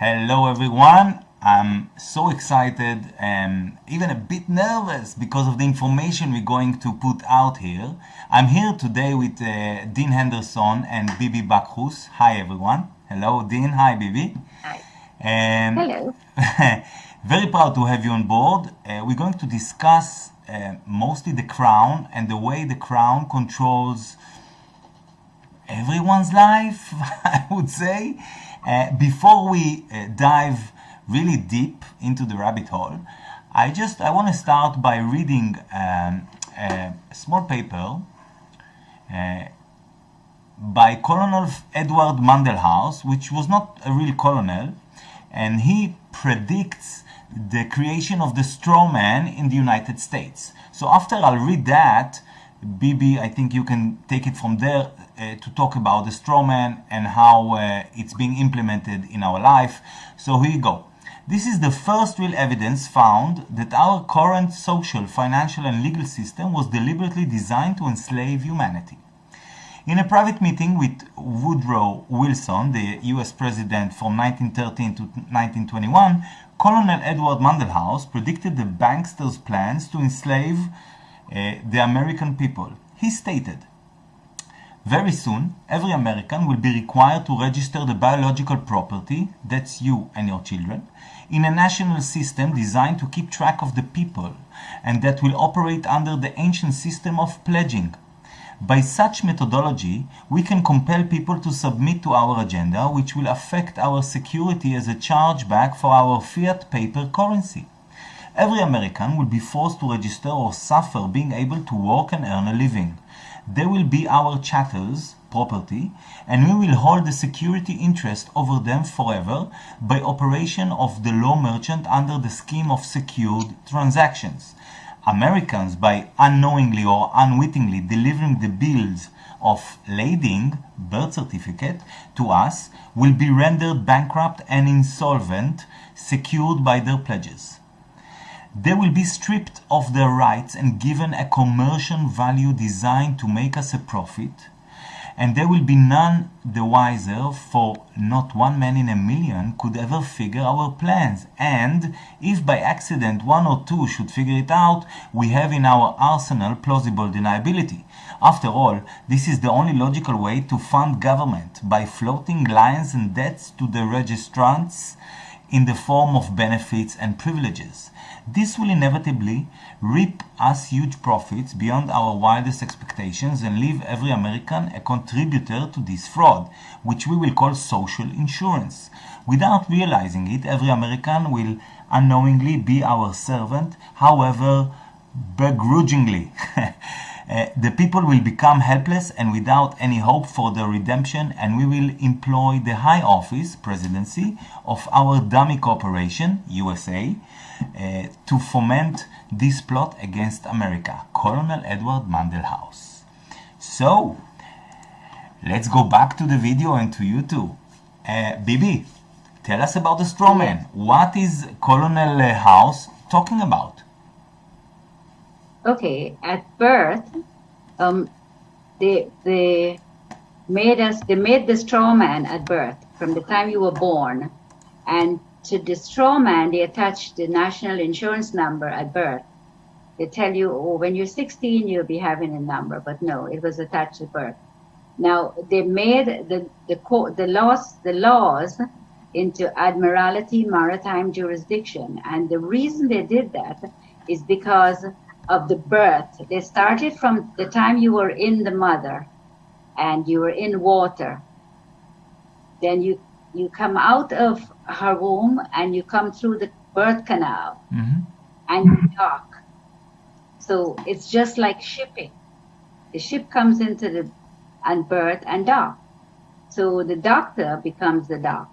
Hello everyone. I'm so excited and even a bit nervous because of the information we're going to put out here. I'm here today with Dean Henderson and Bibi Bakhus. Hi everyone. Hello Dean. Hi Bibi. Hi. Hello. Very proud to have you on board. We're going to discuss mostly the crown and the way the crown controls everyone's life, I would say. Before we dive really deep into the rabbit hole, I want to start by reading a small paper by Colonel Edward Mandelhaus, which was not a real colonel, and he predicts the creation of the straw man in the United States. So after I'll read that, Bibi, I think you can take it from there to talk about the straw man and how it's being implemented in our life. So here you go. This is the first real evidence found that our current social, financial and legal system was deliberately designed to enslave humanity. In a private meeting with Woodrow Wilson, the US president from 1913 to 1921, Colonel Edward Mandelhaus predicted the banksters' plans to enslave the American people. He stated, "Very soon, every American will be required to register the biological property, that's you and your children, in a national system designed to keep track of the people, and that will operate under the ancient system of pledging. By such methodology, we can compel people to submit to our agenda, which will affect our security as a chargeback for our fiat paper currency. Every American will be forced to register or suffer being able to work and earn a living. They will be our chattels, property, and we will hold the security interest over them forever by operation of the law merchant under the scheme of secured transactions. Americans, by unknowingly or unwittingly delivering the bills of lading, birth certificate, to us, will be rendered bankrupt and insolvent, secured by their pledges. They will be stripped of their rights and given a commercial value designed to make us a profit, and they will be none the wiser, for not one man in a million could ever figure our plans, and if by accident one or two should figure it out, we have in our arsenal plausible deniability. After all, this is the only logical way to fund government, by floating liens and debts to the registrants in the form of benefits and privileges. This will inevitably reap us huge profits beyond our wildest expectations and leave every American a contributor to this fraud, which we will call social insurance. Without realizing it, every American will unknowingly be our servant, however begrudgingly. The people will become helpless and without any hope for their redemption, and we will employ the high office, presidency, of our dummy corporation, USA, to foment this plot against America. Colonel Edward Mandelhaus." So, let's go back to the video and to you too. Bibi, tell us about the straw man. What is Colonel House talking about? Okay, at birth, they made the straw man at birth from the time you were born, and to the straw man they attached the national insurance number at birth. They tell you, oh, when you're 16 you'll be having a number, but no, it was attached at birth. Now they made the laws into Admiralty Maritime Jurisdiction, and the reason they did that is because of the birth. They started from the time you were in the mother and you were in water. Then you come out of her womb and you come through the birth canal, and you dock. So it's just like shipping. The ship comes into the birth and dock. So the doctor becomes the dock.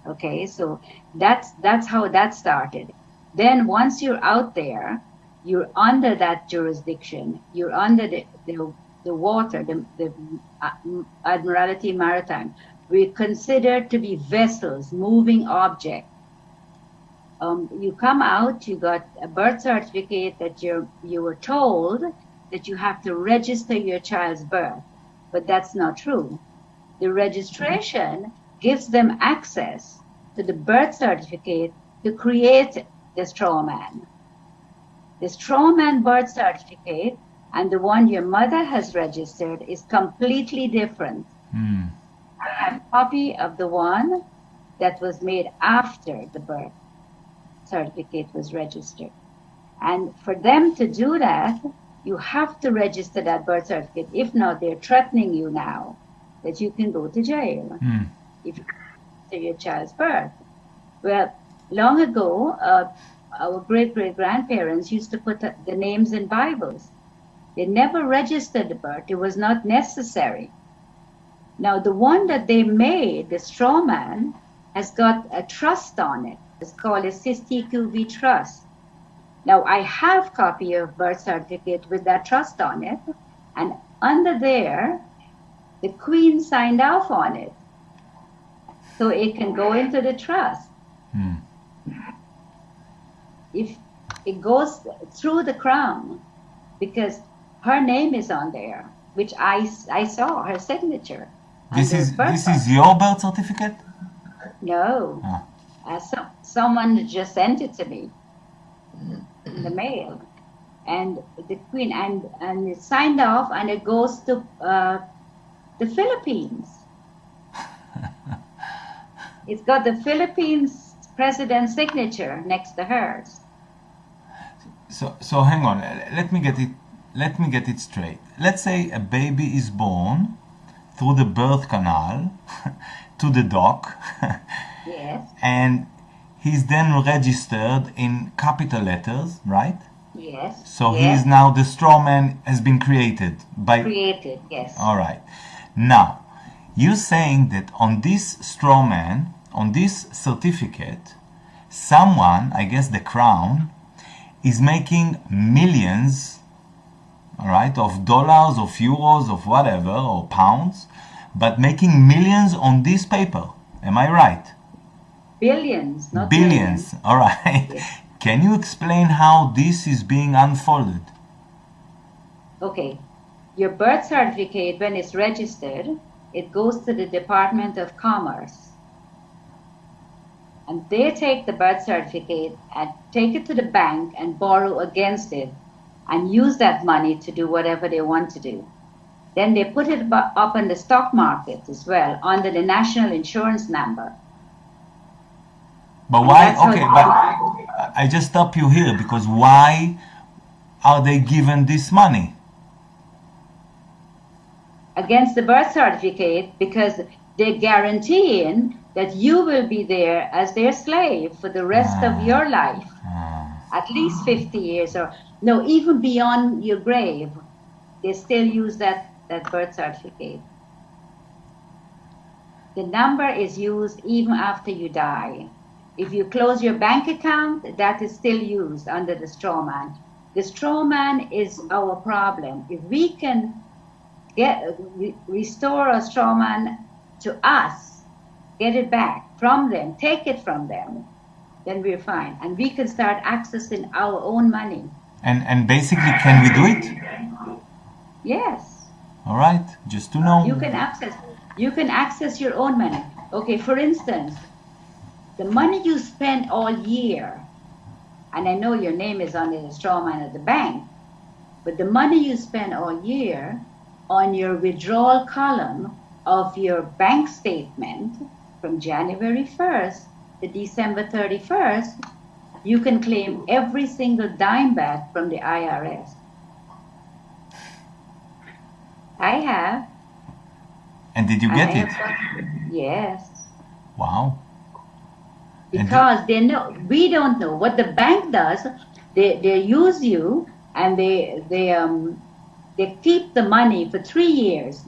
Okay, so that's how that started. Then once you're out there, you're under that jurisdiction. You're under the water, the Admiralty Maritime. We're considered to be vessels, moving objects. You come out, you got a birth certificate that you were told that you have to register your child's birth, but that's not true. The registration gives them access to the birth certificate to create the straw man. The straw man birth certificate and the one your mother has registered is completely different. I have a copy of the one that was made after the birth certificate was registered. And for them to do that, you have to register that birth certificate. If not, they're threatening you now that you can go to jail if you register your child's birth. Well, long ago, our great-great-grandparents used to put the names in Bibles. They never registered the birth. It was not necessary. Now, the one that they made, the straw man, has got a trust on it. It's called a CIS-TQV trust. Now, I have a copy of birth certificate with that trust on it, and under there, the Queen signed off on it, so it can go into the trust. If it goes through the Crown, because her name is on there, which I saw her signature. This is your birth certificate? No. Someone just sent it to me in the mail, and the Queen, and it's signed off, and it goes to the Philippines. It's got the Philippines president's signature next to hers. So hang on, let me get it straight. Let's say a baby is born through the birth canal to the doc. Yes. And he's then registered in capital letters, right? Yes. So yes. he is now, the straw man has been created by... Created, yes. All right. Now, you're saying that on this straw man, on this certificate, someone, I guess the Crown, is making millions, all right, of dollars, of euros, of whatever, or pounds, but making millions on this paper. Am I right? Billions, not billions. Millions. All right. Yes. Can you explain how this is being unfolded? Okay. Your birth certificate, when it's registered, it goes to the Department of Commerce. And they take the birth certificate and take it to the bank and borrow against it and use that money to do whatever they want to do. Then they put it up in the stock market as well under the national insurance number. But why? Okay, but I just stop you here, because why are they given this money? Against the birth certificate, because they're guaranteeing that you will be there as their slave for the rest of your life, at least 50 years, or no, even beyond your grave. They still use that birth certificate. The number is used even after you die. If you close your bank account, that is still used under the straw man. The straw man is our problem. If we can restore a straw man to us, get it back from them, take it from them, then we're fine. And we can start accessing our own money. And basically, can we do it? Yes. All right, just to know. You can access your own money. Okay, for instance, the money you spend all year, and I know your name is on the straw man at the bank, but the money you spend all year on your withdrawal column of your bank statement from January 1st to December 31st, you can claim every single dime back from the IRS. I have. And did you get it? Yes. Wow. Because they know, we don't know what the bank does. They use you, and they keep the money for 3 years,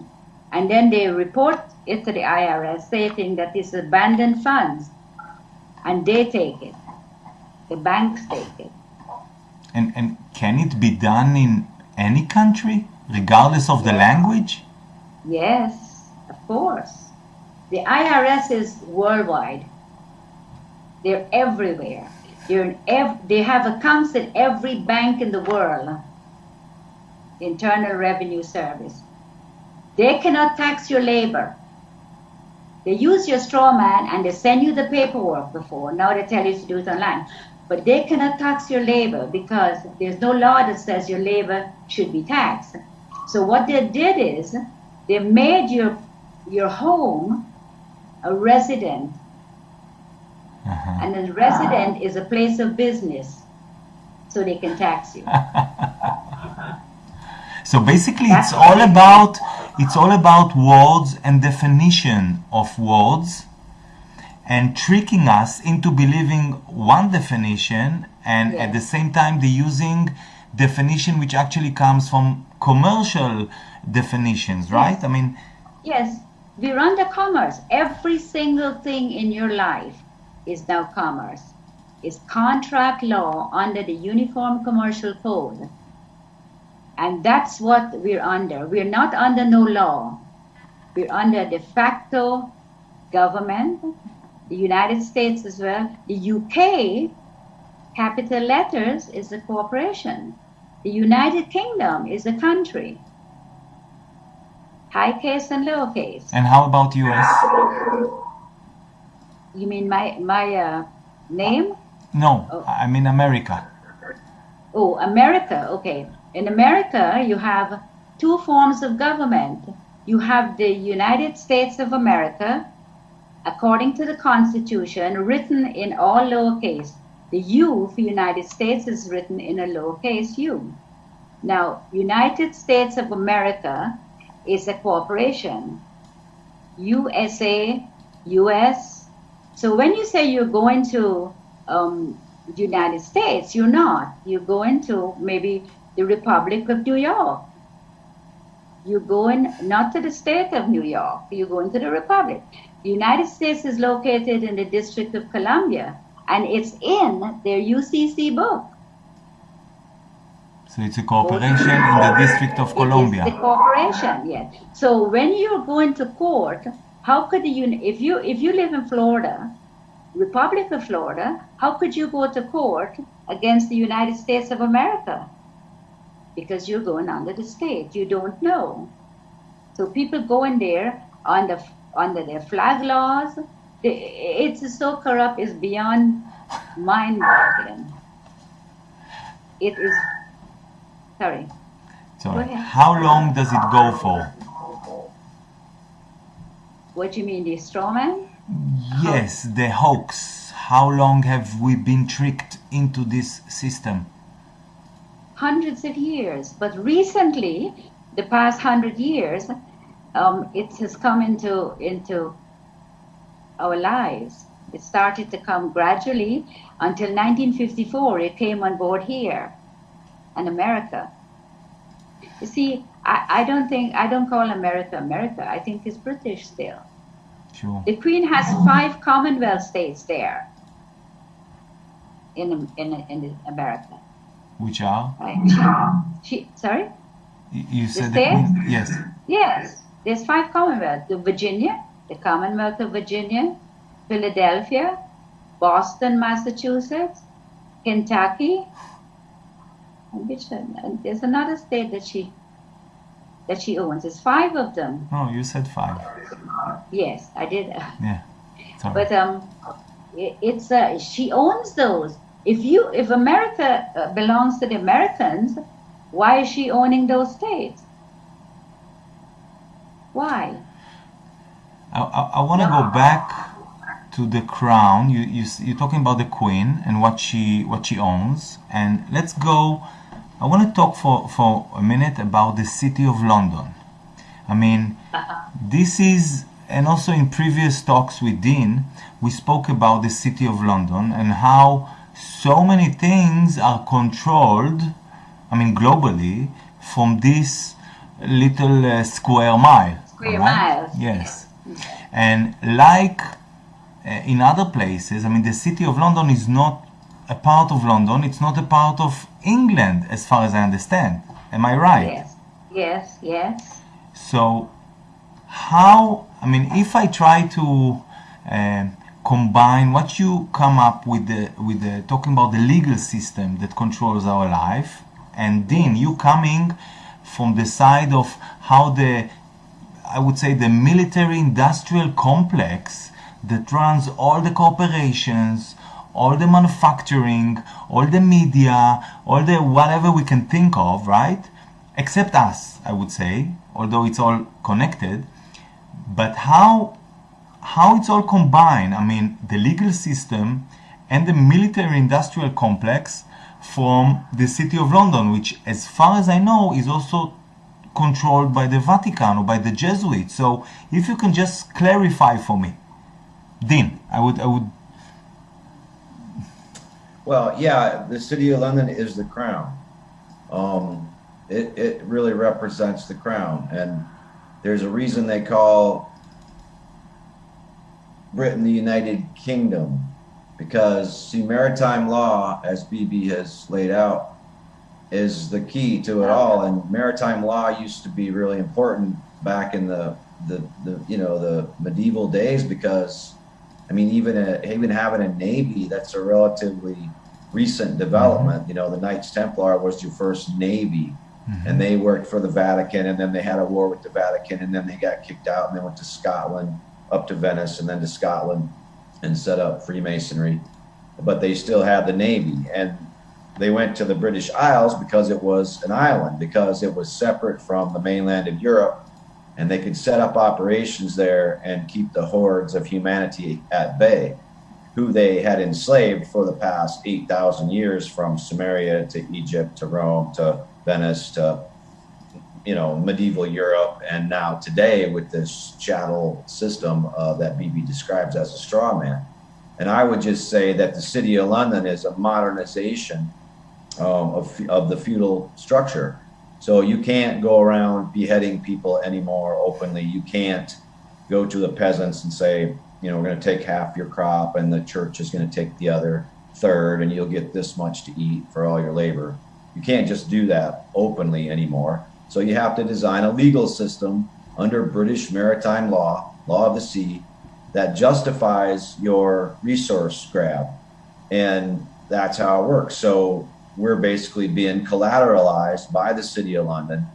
and then they report it to the IRS stating that it's abandoned funds, and they take it. The banks take it. And can it be done in any country, regardless of the language? Yes, of course. The IRS is worldwide. They're everywhere. They have accounts in every bank in the world. Internal Revenue Service. They cannot tax your labor. They use your straw man and they send you the paperwork before. Now they tell you to do it online. But they cannot tax your labor because there's no law that says your labor should be taxed. So what they did is they made your home a resident. And a resident is a place of business, so they can tax you. So basically, it's all about words and definition of words, and tricking us into believing one definition, and at the same time they're using definition which actually comes from commercial definitions, right? Yes. I mean, yes, we run the commerce. Every single thing in your life is now commerce. It's contract law under the Uniform Commercial Code. And that's what we're under. We're not under no law. We're under de facto government, the United States as well. The UK, capital letters, is a corporation. The United Kingdom is a country. High case and lower case. and how about US? You mean my name? No, Oh. I mean America. Oh, America, okay. In America, you have two forms of government. You have the United States of America, according to the Constitution, written in all lowercase. The U for United States is written in a lowercase u. Now, United States of America is a corporation. USA, US. So when you say you're going to United States, you're not. You're going to maybe the Republic of New York. You're going not to the state of New York, you're going to the Republic. The United States is located in the District of Columbia, and it's in their UCC book. So it's a corporation in the District of Columbia. It is the corporation, yes. So when you're going to court, how could if you live in Florida, Republic of Florida, how could you go to court against the United States of America? Because you're going under the state. You don't know. So people go in there under their flag laws. It's so corrupt, it's beyond mind-boggling. It is. Sorry. Sorry. How long does it go for? What do you mean, the straw man? Yes, the hoax. How long have we been tricked into this system? Hundreds of years. But recently, the past 100 years, it has come into our lives. It started to come gradually until 1954. It came on board here in America. You see, I don't call America America. I think it's British still. Sure. The Queen has 5 Commonwealth states there in America. Which are? Right. Sorry? You said the states? Queen? Yes. Yes. There's 5 Commonwealth. The Virginia, the Commonwealth of Virginia, Philadelphia, Boston, Massachusetts, Kentucky, and there's another state that she owns. There's 5 of them. No, you said 5. Yes, I did. Yeah. Sorry. But she owns those. If America belongs to the Americans, why is she owning those states? Why? I want to go back to the crown. You're talking about the Queen and what she owns, and let's go. I want to talk for a minute about the City of London. I mean, this is, and also in previous talks with Dean, we spoke about the City of London and how so many things are controlled, I mean globally, from this little square mile. Square right? miles. Yes. And like in other places, I mean the City of London is not a part of London, it's not a part of England as far as I understand. Am I right? Yes. So how, I mean, if I try to combine what you come up with the talking about the legal system that controls our life, and Dean, you coming from the side of how the I would say, the military-industrial complex that runs all the corporations, all the manufacturing, all the media, all the whatever we can think of, right? Except us, I would say, although it's all connected. But how it's all combined, I mean, the legal system and the military-industrial complex from the City of London, which, as far as I know, is also controlled by the Vatican or by the Jesuits. So if you can just clarify for me. Dean, I would. Well, yeah, the City of London is the crown. It really represents the crown, and there's a reason they call Britain the United Kingdom, because see, maritime law, as BB has laid out, is the key to it all. And maritime law used to be really important back in the medieval days, because I mean, even having a navy, that's a relatively recent development. You know, the Knights Templar was your first navy, and they worked for the Vatican, and then they had a war with the Vatican, and then they got kicked out, and they went to Scotland, up to Venice, and then to Scotland, and set up Freemasonry. But they still had the navy, and they went to the British Isles because it was an island, because it was separate from the mainland of Europe, and they could set up operations there and keep the hordes of humanity at bay, who they had enslaved for the past 8,000 years, from Samaria to Egypt to Rome to Venice to, you know, medieval Europe, and now today with this chattel system that BB describes as a straw man. And I would just say that the City of London is a modernization of the feudal structure. So you can't go around beheading people anymore openly. You can't go to the peasants and say, you know, we're going to take half your crop and the church is going to take the other third, and you'll get this much to eat for all your labor. You can't just do that openly anymore. So you have to design a legal system under British maritime law, law of the sea, that justifies your resource grab. And that's how it works. So we're basically being collateralized by the City of London.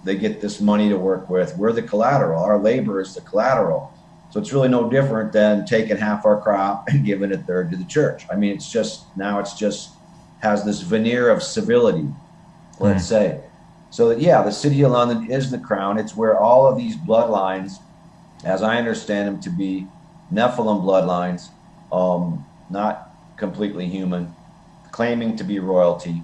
They get this money to work with. We're the collateral. Our labor is the collateral. So it's really no different than taking half our crop and giving a third to the church. I mean, it's just has this veneer of civility, let's say. So that, yeah, the City of London is the crown. It's where all of these bloodlines, as I understand them to be Nephilim bloodlines, not completely human, claiming to be royalty.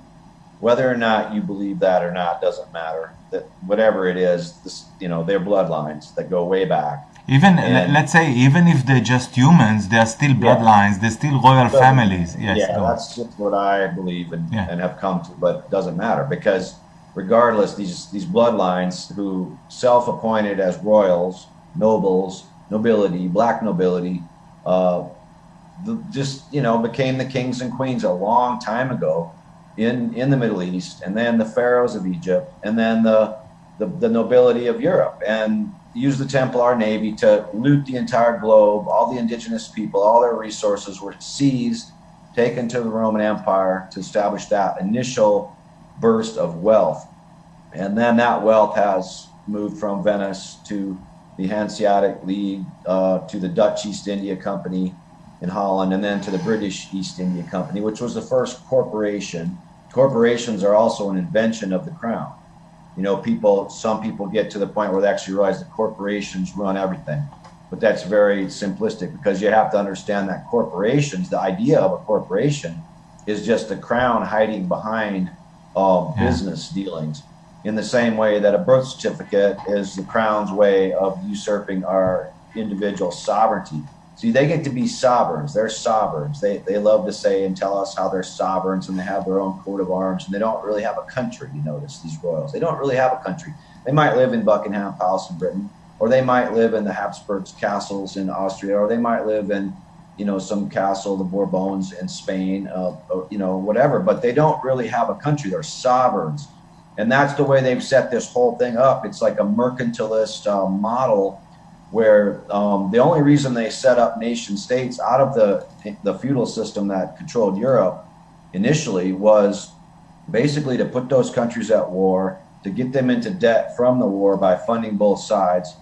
Whether or not you believe that or not doesn't matter. That whatever it is, this, you know, they're bloodlines that go way back. Even let's say, even if they're just humans, they're still bloodlines. They're still royal families. Yes. Yeah, that's just what I believe and have come to. But it doesn't matter, because regardless, these bloodlines who self-appointed as royals, nobles, nobility, black nobility, just, you know, became the kings and queens a long time ago in the Middle East, and then the pharaohs of Egypt, and then the nobility of Europe, and used the Templar Navy to loot the entire globe. All the indigenous people, all their resources were seized, taken to the Roman Empire to establish that initial burst of wealth. And then that wealth has moved from Venice to the Hanseatic League, to the Dutch East India Company in Holland, and then to the British East India Company, which was the first corporation. Corporations are also an invention of the crown. You know, some people get to the point where they actually realize that corporations run everything. But that's very simplistic, because you have to understand that corporations, the idea of a corporation is just the crown hiding behind business dealings. In the same way that a birth certificate is the crown's way of usurping our individual sovereignty. See, they get to be sovereigns. They're sovereigns. They love to say and tell us how they're sovereigns, and they have their own coat of arms, and they don't really have a country. You notice these royals. They don't really have a country. They might live in Buckingham Palace in Britain, or they might live in the Habsburgs castles in Austria, or they might live in, you know, some castle, the Bourbons in Spain, or, you know, whatever. But they don't really have a country. They're sovereigns. And that's the way they've set this whole thing up. It's like a mercantilist model, where the only reason they set up nation states out of the feudal system that controlled Europe initially was basically to put those countries at war to get them into debt from the war by funding both sides,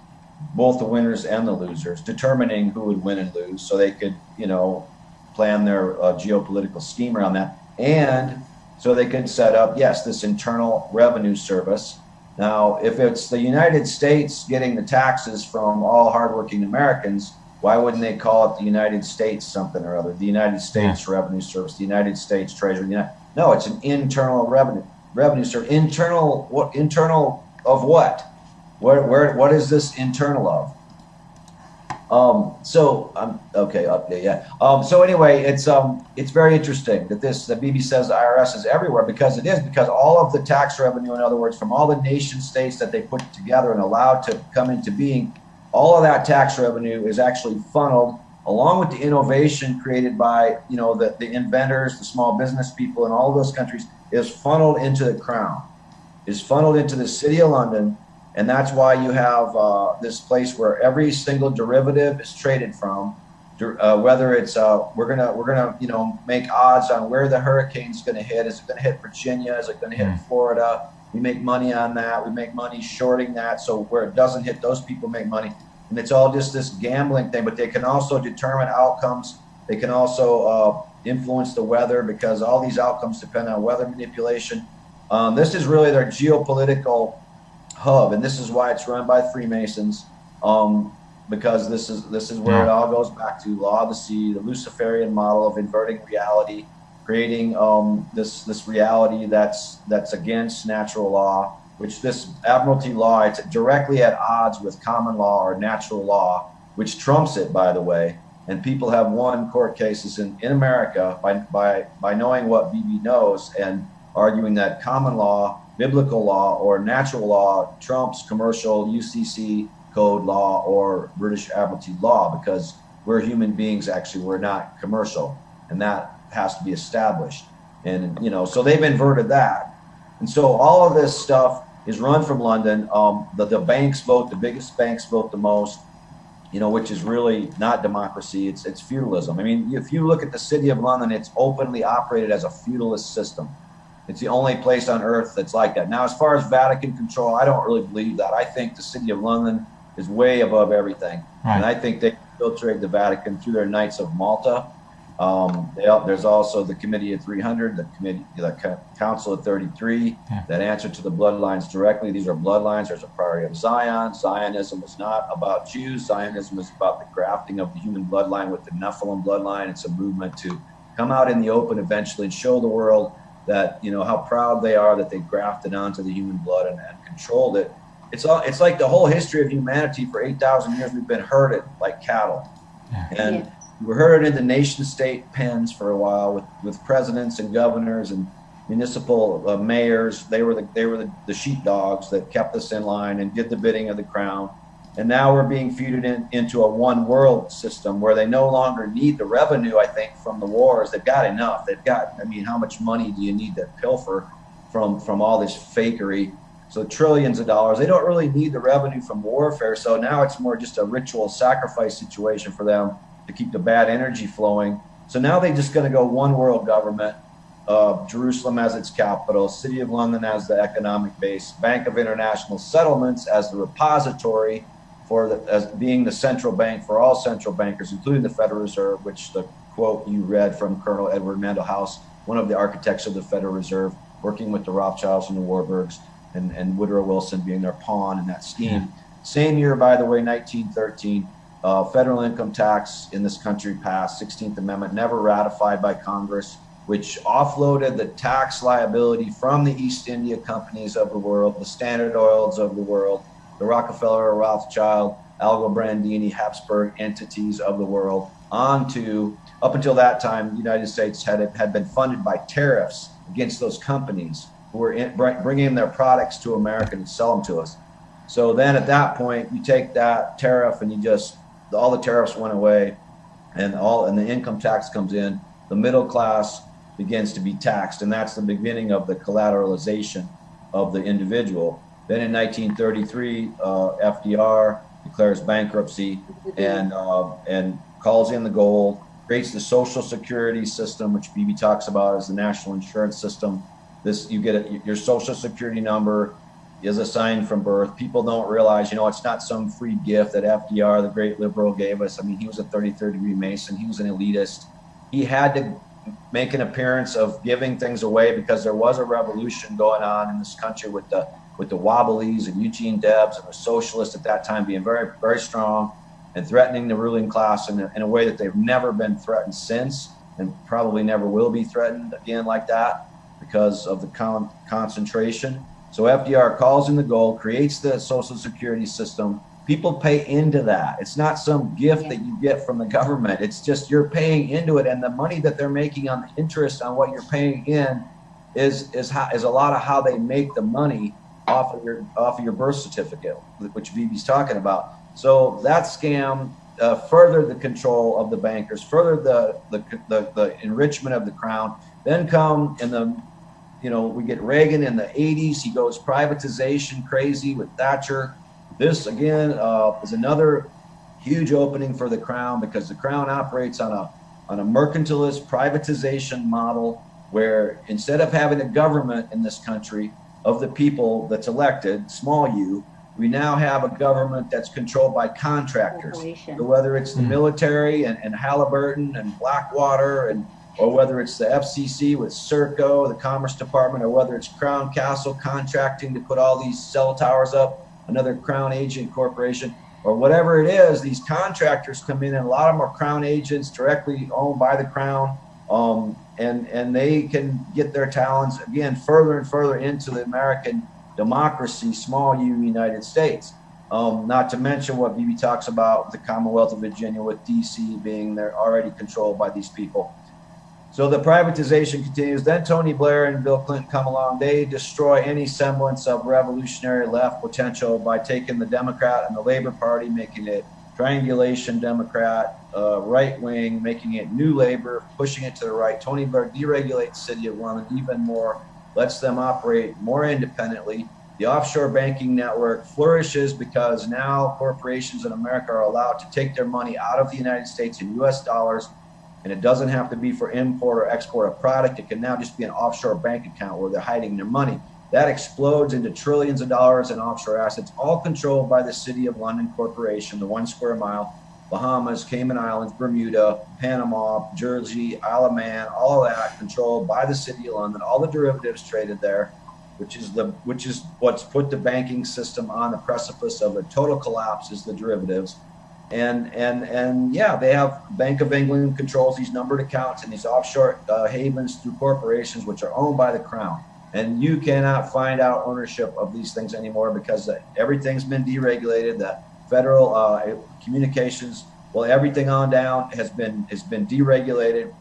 both the winners and the losers, determining who would win and lose, so they could, you know, plan their geopolitical scheme around that, and so they could set up, yes, this internal revenue service. Now, if it's the United States getting the taxes from all hardworking Americans, why wouldn't they call it the United States something or other? The United States Revenue Service, the United States Treasury. No, it's an internal revenue service. Internal, what? Internal of what? What is this internal of? So anyway, it's very interesting that BB says the IRS is everywhere, because it is, because all of the tax revenue, in other words, from all the nation states that they put together and allowed to come into being, all of that tax revenue is actually funneled, along with the innovation created by, you know, the inventors, the small business people in all of those countries, is funneled into the crown, is funneled into the city of London. And that's why you have this place where every single derivative is traded from, whether it's we're gonna you know, make odds on where the hurricane's going to hit. Is it going to hit Virginia? Is it going to hit Florida? We make money on that. We make money shorting that, so where it doesn't hit, those people make money. And it's all just this gambling thing. But they can also determine outcomes. They can also influence the weather, because all these outcomes depend on weather manipulation. This is really their geopolitical hub, and this is why it's run by Freemasons, because this is where it all goes back to law of the sea, the Luciferian model of inverting reality, creating this reality that's against natural law, which this Admiralty law, it's directly at odds with common law or natural law, which trumps it, by the way. And people have won court cases in America by knowing what BB knows and arguing that common law, biblical law, or natural law trumps commercial UCC code law or British Admiralty law, because we're human beings, actually, we're not commercial, and that has to be established. And, you know, so they've inverted that. And so all of this stuff is run from London. The banks vote, the biggest banks vote the most, you know, which is really not democracy, it's feudalism. I mean, if you look at the city of London, it's openly operated as a feudalist system. It's the only place on earth that's like that. Now, as far as Vatican control, I don't really believe that. I think the city of London is way above everything. Right. And I think they infiltrate the Vatican through their Knights of Malta. There's also the Committee of 300, the Council of 33, that answer to the bloodlines directly. These are bloodlines. There's a priority of Zion. Zionism is not about Jews. Zionism is about the grafting of the human bloodline with the Nephilim bloodline. It's a movement to come out in the open eventually and show the world that, you know, how proud they are that they grafted onto the human blood and controlled it. It's like the whole history of humanity for 8,000 years. We've been herded like cattle, and we're herded into nation-state pens for a while with presidents and governors and municipal mayors. They were the sheepdogs that kept us in line and did the bidding of the crown. And now we're being feuded into a one world system where they no longer need the revenue, I think, from the wars. They've got enough. They've got, I mean, how much money do you need to pilfer from all this fakery? So trillions of dollars. They don't really need the revenue from warfare. So now it's more just a ritual sacrifice situation for them to keep the bad energy flowing. So now they're just going to go one world government, Jerusalem as its capital, City of London as the economic base, Bank of International Settlements as the repository, as being the central bank for all central bankers, including the Federal Reserve, which the quote you read from Colonel Edward Mandelhouse, one of the architects of the Federal Reserve, working with the Rothschilds and the Warburgs, and Woodrow Wilson being their pawn in that scheme. Same year, by the way, 1913, federal income tax in this country passed, 16th Amendment, never ratified by Congress, which offloaded the tax liability from the East India companies of the world, the Standard Oils of the world, the Rockefeller, Rothschild, Aldobrandini, Habsburg entities of the world, onto, up until that time, the United States had been funded by tariffs against those companies who were bringing their products to America and sell them to us. So then at that point, you take that tariff and all the tariffs went away, and the income tax comes in. The middle class begins to be taxed, and that's the beginning of the collateralization of the individual. Then in 1933, FDR declares bankruptcy and calls in the gold, creates the Social Security system, which BB talks about as the national insurance system. You get your Social Security number, is assigned from birth. People don't realize, you know, it's not some free gift that FDR, the great liberal, gave us. I mean, he was a 33rd degree Mason. He was an elitist. He had to make an appearance of giving things away because there was a revolution going on in this country with the Wobblies and Eugene Debs and the socialists at that time being very, very strong and threatening the ruling class in a way that they've never been threatened since, and probably never will be threatened again like that because of the concentration. So FDR calls in the gold, creates the Social Security system. People pay into that. It's not some gift that you get from the government. It's just you're paying into it, and the money that they're making on the interest on what you're paying in is a lot of how they make the money off of your birth certificate, which Vivi's talking about. So that scam furthered the control of the bankers, furthered the enrichment of the crown. Then come in the, you know, we get Reagan in the 80s. He goes privatization crazy with Thatcher. This again is another huge opening for the crown because the crown operates on a mercantilist privatization model where instead of having a government in this country of the people that's elected, small u, we now have a government that's controlled by contractors. So whether it's the military and Halliburton and Blackwater, or whether it's the FCC with Serco, the Commerce Department, or whether it's Crown Castle contracting to put all these cell towers up, another Crown agent corporation, or whatever it is, these contractors come in, and a lot of them are Crown agents directly owned by the Crown, and they can get their talents, again, further and further into the American democracy, small u United States. Not to mention what Vivi talks about, the Commonwealth of Virginia with DC being they're already controlled by these people. So the privatization continues. Then Tony Blair and Bill Clinton come along. They destroy any semblance of revolutionary left potential by taking the Democrat and the Labor Party, making it triangulation Democrat, right wing, making it new Labor, pushing it to the right. Tony Blair deregulates the city of London even more, lets them operate more independently. The offshore banking network flourishes because now corporations in America are allowed to take their money out of the United States in US dollars, and it doesn't have to be for import or export of product. It can now just be an offshore bank account where they're hiding their money. That explodes into trillions of dollars in offshore assets, all controlled by the City of London Corporation, the 1 square mile, Bahamas, Cayman Islands, Bermuda, Panama, Jersey, Isle of Man, all of that controlled by the City of London, all the derivatives traded there, which is what's put the banking system on the precipice of a total collapse, is the derivatives. And yeah, they have Bank of England controls these numbered accounts and these offshore havens through corporations which are owned by the Crown. And you cannot find out ownership of these things anymore because everything's been deregulated. The federal communications, well, everything on down has been deregulated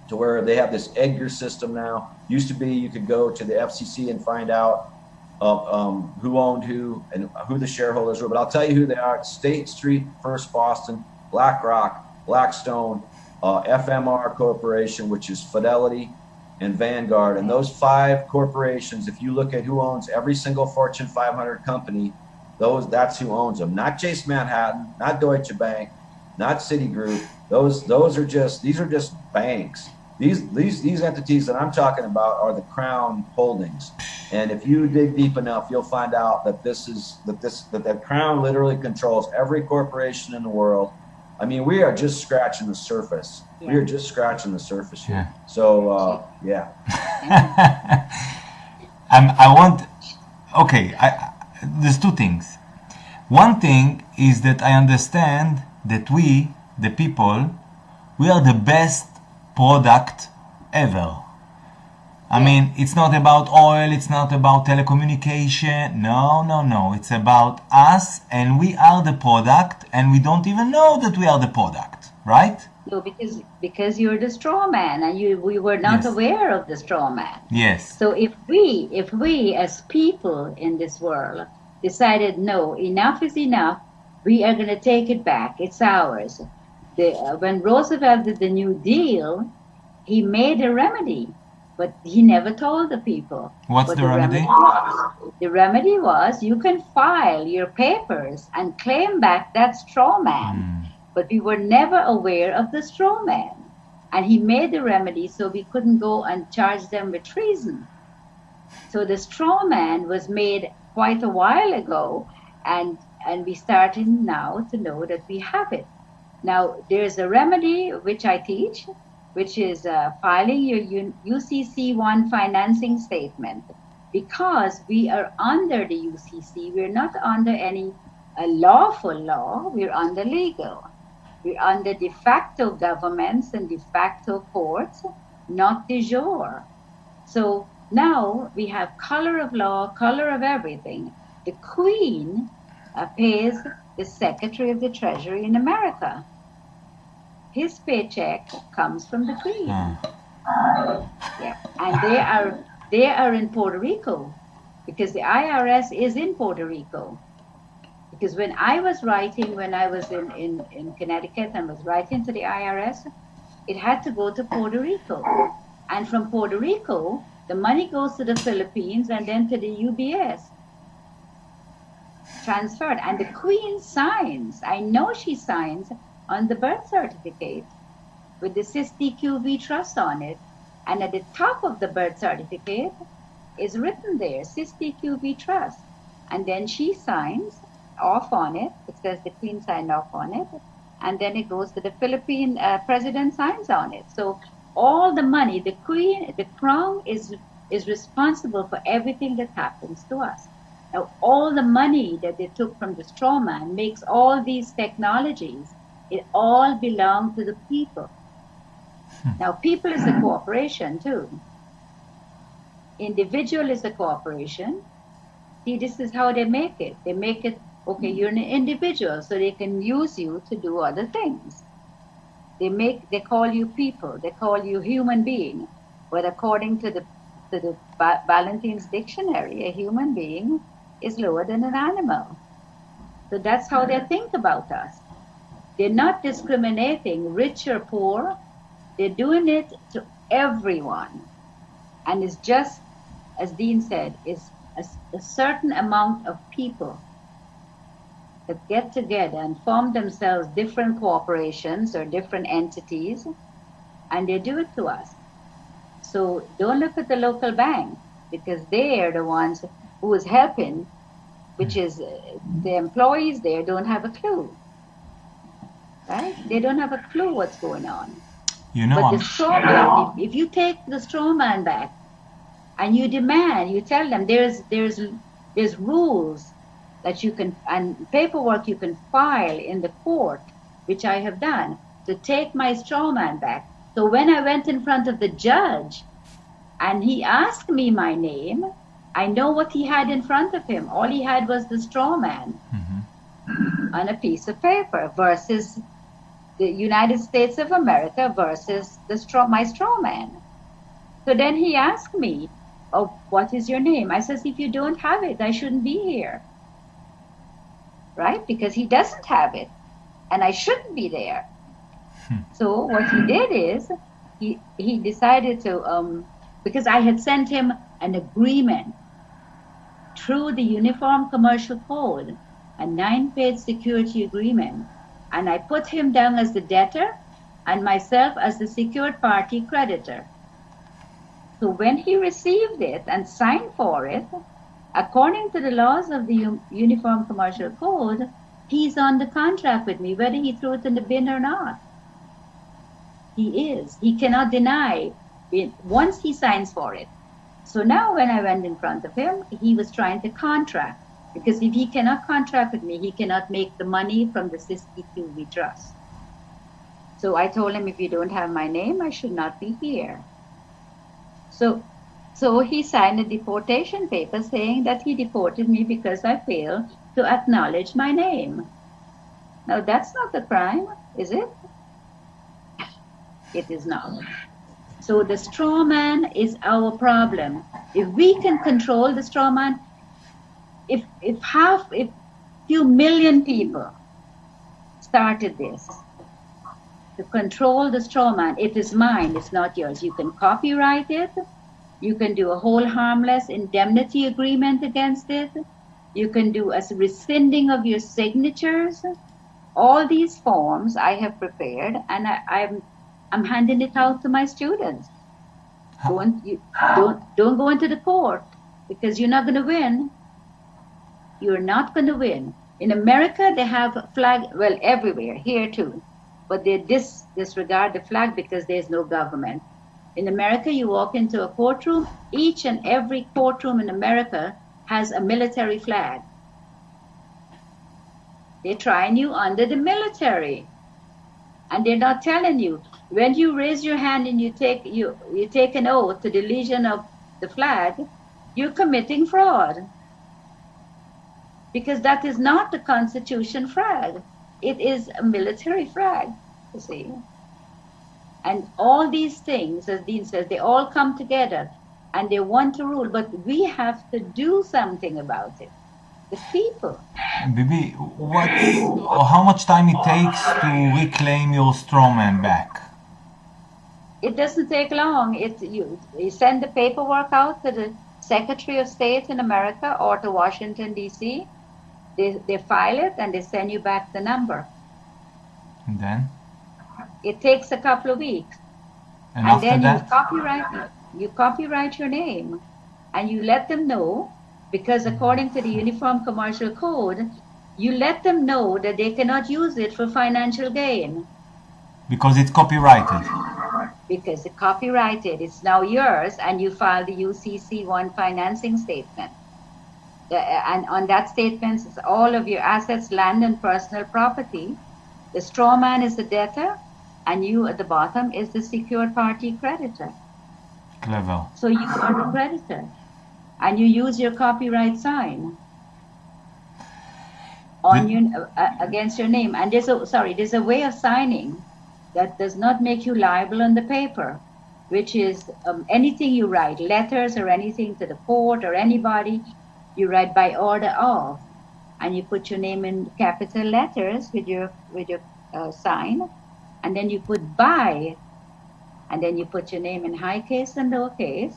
to where they have this Edgar system now. Used to be you could go to the FCC and find out who owned who and who the shareholders were, but I'll tell you who they are. State Street, First Boston, BlackRock, Blackstone, FMR Corporation, which is Fidelity, and Vanguard. And those 5 corporations, if you look at who owns every single Fortune 500 company, that's who owns them. Not Chase Manhattan, not Deutsche Bank, not Citigroup. These are just banks. These entities that I'm talking about are the Crown holdings. And if you dig deep enough, you'll find out that the Crown literally controls every corporation in the world. I mean, we are just scratching the surface. Yeah. We are just scratching the surface here. Yeah. So, yeah. There's 2 things. One thing is that I understand that we, the people, we are the best product ever. I mean, it's not about oil, it's not about telecommunication. No. It's about us, and we are the product, and we don't even know that we are the product, right? No, because you're the straw man, and we were not aware of the straw man. Yes. So if we as people in this world decided, no, enough is enough, we are going to take it back. It's ours. When Roosevelt did the New Deal, he made a remedy, but he never told the people. What's the remedy? The remedy was you can file your papers and claim back that straw man. But we were never aware of the straw man. And he made the remedy so we couldn't go and charge them with treason. So the straw man was made quite a while ago, and we starting now to know that we have it. Now, there's a remedy which I teach, which is filing your UCC1 financing statement. Because we are under the UCC, we're not under any lawful law, we're under legal. We're under de facto governments and de facto courts, not de jure. So now we have color of law, color of everything. The Queen pays the Secretary of the Treasury in America. His paycheck comes from the Queen. Yeah. And they are in Puerto Rico, because the IRS is in Puerto Rico. Because when I was writing, when I was in Connecticut and was writing to the IRS, it had to go to Puerto Rico. And from Puerto Rico, the money goes to the Philippines and then to the UBS. Transferred. And the Queen signs, I know she signs on the birth certificate with the SISDQV trust on it. And at the top of the birth certificate is written there, SISDQV trust. And then she signs off on it. It says the Queen signed off on it. And then it goes to the Philippine president signs on it. So all the money, the Queen, the Crown is responsible for everything that happens to us. Now, all the money that they took from the straw man makes all these technologies. It all belongs to the people. Now, people is a corporation too. Individual is a corporation. See, this is how they make it. They make it, okay, you're an individual, so they can use you to do other things. They call you people. They call you human being. But according to the Valentin's dictionary, a human being is lower than an animal. So that's how they think about us. They're not discriminating rich or poor. They're doing it to everyone. And it's just, as Dean said, is a certain amount of people that get together and form themselves different corporations or different entities, and they do it to us. So don't look at the local bank, because they are the ones who is helping, which is the employees there don't have a clue. Right? They don't have a clue what's going on. You know, but the straw man, if you take the straw man back and you demand, you tell them there's rules that you can, and paperwork you can file in the court, which I have done, to take my straw man back. So when I went in front of the judge and he asked me my name, I know what he had in front of him. All he had was the straw man on a piece of paper versus the United States of America versus my straw man. So then he asked me, oh, what is your name? I says, if you don't have it, I shouldn't be here. Right? Because he doesn't have it, and I shouldn't be there. So what he did is, he decided to, because I had sent him an agreement through the Uniform Commercial Code, a 9-page security agreement, and I put him down as the debtor and myself as the secured party creditor. So when he received it and signed for it, according to the laws of the Uniform Commercial Code, he's on the contract with me, whether he threw it in the bin or not. He is. He cannot deny it once he signs for it. So now when I went in front of him, he was trying to contract. Because if he cannot contract with me, he cannot make the money from the SISDQV trust. So I told him, if you don't have my name, I should not be here. So he signed a deportation paper saying that he deported me because I failed to acknowledge my name. Now that's not a crime, is it? It is not. So the straw man is our problem. If we can control the straw man, if few million people started this to control the straw man, it is mine, it's not yours. You can copyright it. You can do a whole harmless indemnity agreement against it. You can do a rescinding of your signatures. All these forms I have prepared, and I'm handing it out to my students. Don't go into the court, because you're not going to win. You're not going to win. In America, they have a flag, well, everywhere, here too. But they disregard the flag because there's no government. In America, you walk into a courtroom, each and every courtroom in America has a military flag. They're trying you under the military. And they're not telling you. When you raise your hand and you take an oath to the legion of the flag, you're committing fraud. Because that is not the Constitution flag. It is a military flag, you see. And all these things, as Dean says, they all come together and they want to rule, but we have to do something about it. The people. Bibi, how much time it takes to reclaim your strawman back? It doesn't take long. You send the paperwork out to the Secretary of State in America or to Washington, D.C. They file it and they send you back the number. And then? It takes a couple of weeks. And after then that? you copyright your name and you let them know, because according to the Uniform Commercial Code, you let them know that they cannot use it for financial gain. Because it's copyrighted. Because it's copyrighted. It's now yours, and you file the UCC-1 financing statement. And on that statement, it's all of your assets, land, and personal property. The straw man is the debtor, and you at the bottom is the secured party creditor. Clever. So you are the creditor, and you use your copyright sign on your against your name. And there's a way of signing that does not make you liable on the paper, which is anything you write, letters or anything to the court or anybody, you write by order of, and you put your name in capital letters with your sign, and then you put by, and then you put your name in high case and low case,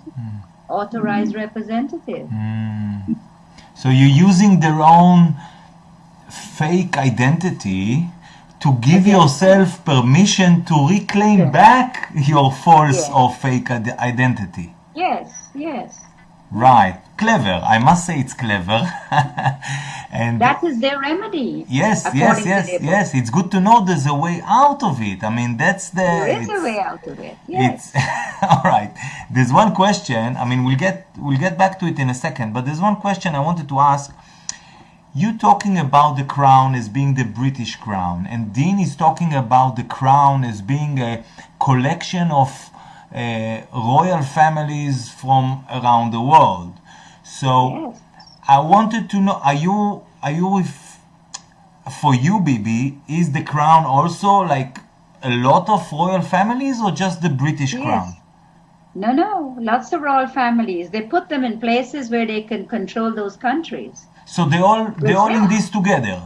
authorized representative. So you're using their own fake identity to give yourself permission to reclaim back your false or fake identity. Yes. Right. Clever. I must say it's clever. And that is their remedy. Yes. It's good to know there's a way out of it. I mean, there is a way out of it. Yes. All right. There's one question. I mean, we'll get back to it in a second. But there's one question I wanted to ask. You talking about the crown as being the British crown, and Dean is talking about the crown as being a collection of royal families from around the world. So I wanted to know, for you, Bibi, is the crown also like a lot of royal families or just the British crown? No, lots of royal families. They put them in places where they can control those countries. So they're all in this together?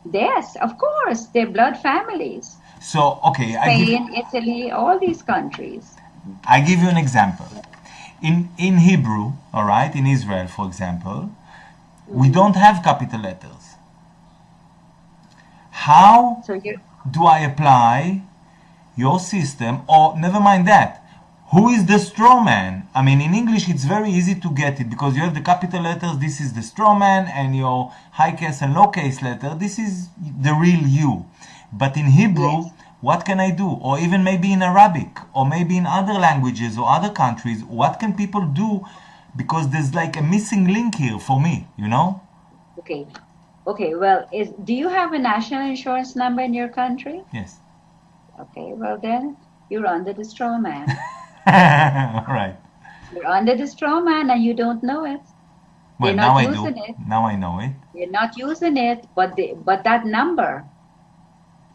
Yes, of course. They're blood families. So, okay. Spain, Italy, all these countries. I give you an example. In Hebrew, all right, in Israel, for example, we don't have capital letters. How do I apply your system, or never mind that, who is the straw man? I mean, in English, it's very easy to get it because you have the capital letters, this is the straw man, and your high case and low case letter, this is the real you. But in Hebrew, what can I do? Or even maybe in Arabic, or maybe in other languages or other countries, what can people do? Because there's like a missing link here for me, you know? Okay, well, do you have a national insurance number in your country? Yes. Okay, well then, you're under the straw man. Right. You're under the straw man and you don't know it. Well, now I do. Now I know it. You're not using it, but that number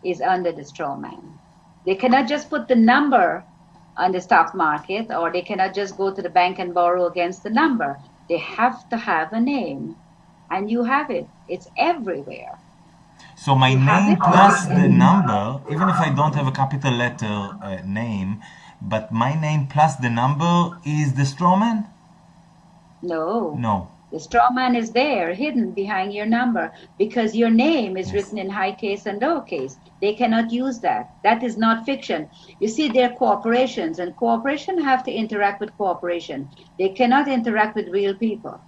is under the straw man. They cannot just put the number on the stock market, or they cannot just go to the bank and borrow against the number. They have to have a name, and you have it. It's everywhere. So my name plus the number, even if I don't have a capital letter name, but my name plus the number is the straw man? No. The straw man is there, hidden behind your number, because your name is written in high case and low case. They cannot use that. That is not fiction. You see, they're corporations, and corporations have to interact with corporation. They cannot interact with real people.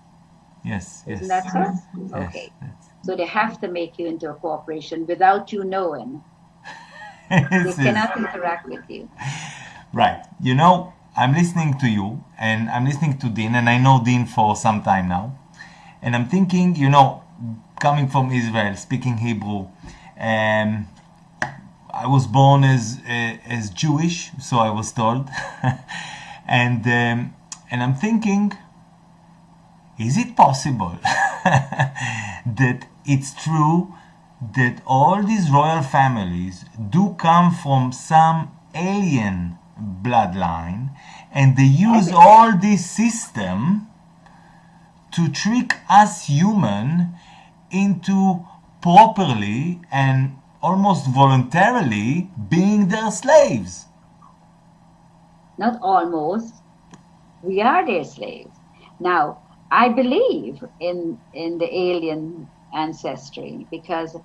Yes. Isn't that so? Yes, Okay. So they have to make you into a corporation without you knowing. They cannot interact with you. Right. You know, I'm listening to you and I'm listening to Dean, and I know Dean for some time now. And I'm thinking, you know, coming from Israel, speaking Hebrew, I was born as Jewish, so I was told. and I'm thinking, is it possible that it's true that all these royal families do come from some alien bloodline, and they use all this system to trick us human into properly and almost voluntarily being their slaves? Not almost. We are their slaves. Now, I believe in the alien ancestry because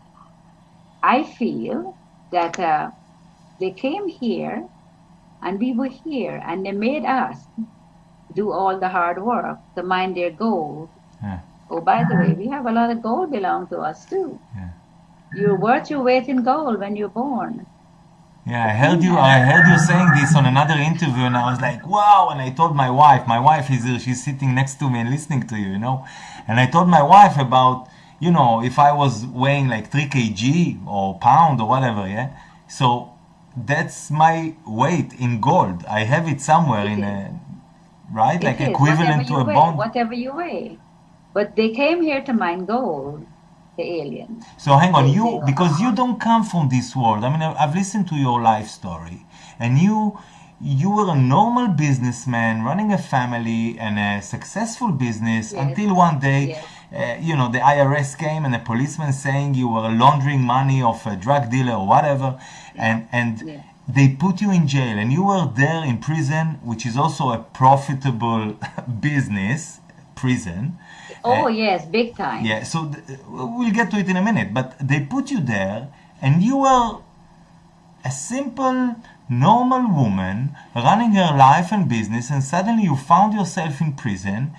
I feel that they came here and we were here and they made us do all the hard work to mine their gold. Yeah. Oh, by the way, we have a lot of gold belong to us too. Yeah. You're worth your weight in gold when you're born. Yeah, I heard you saying this on another interview, and I was like, wow. And I told my wife is here, she's sitting next to me and listening to you, you know. And I told my wife about, you know, if I was weighing like 3 kg or pound or whatever, yeah. So that's my weight in gold. I have it somewhere in a, right? Like equivalent to a bond. Whatever you weigh. But they came here to mine gold. The aliens. So hang on, because you don't come from this world. I mean, I've listened to your life story, and you were a normal businessman running a family and a successful business until one day, you know, the IRS came and a policeman saying you were laundering money of a drug dealer or whatever, and they put you in jail, and you were there in prison, which is also a profitable business, prison. Oh, yes, big time. Yeah, so we'll get to it in a minute. But they put you there, and you were a simple, normal woman running her life and business, and suddenly you found yourself in prison,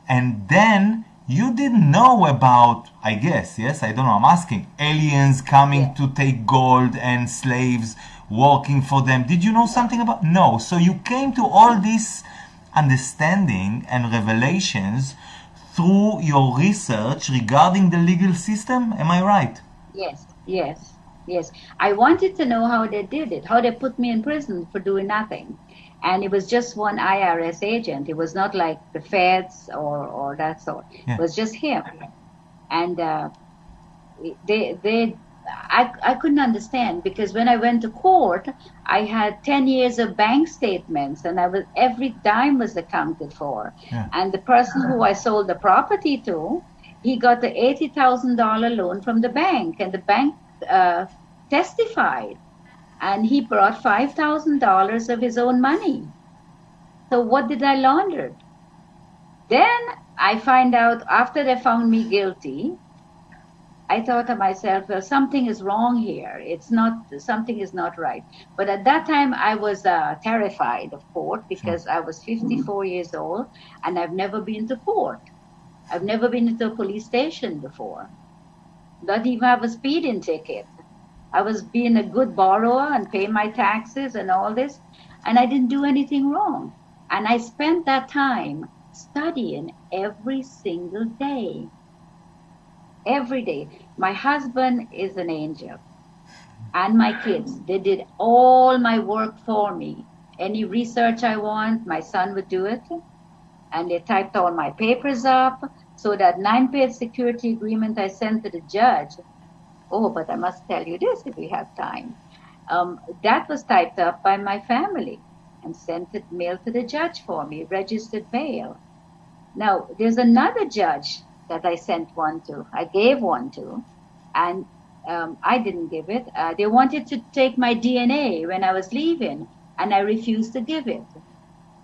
and then you didn't know about, I guess, yes, I don't know, I'm asking, aliens coming to take gold and slaves working for them. Did you know something about? No. So you came to all this understanding and revelations through your research regarding the legal system. Am I right? Yes. I wanted to know how they did it, how they put me in prison for doing nothing. And it was just one IRS agent. It was not like the feds or that sort. Yeah. It was just him. And I couldn't understand, because when I went to court, I had 10 years of bank statements, and every dime was accounted for. Yeah. And the person who I sold the property to, he got the $80,000 loan from the bank, and the bank testified, and he brought $5,000 of his own money. So what did I launder? Then I find out, after they found me guilty, I thought to myself, well, something is wrong here. Something is not right. But at that time, I was terrified of court, because I was 54 years old, and I've never been to court. I've never been into a police station before. Not even have a speeding ticket. I was being a good borrower and paying my taxes and all this, and I didn't do anything wrong. And I spent that time studying every single day. Every day. My husband is an angel, and my kids, they did all my work for me. Any research I want, my son would do it, and they typed all my papers up. So that 9-page security agreement I sent to the judge, oh, but I must tell you this if we have time, that was typed up by my family and sent it mailed to the judge for me, registered mail. Now, there's another judge that I sent one to, I gave one to, and I didn't give it. They wanted to take my DNA when I was leaving, and I refused to give it.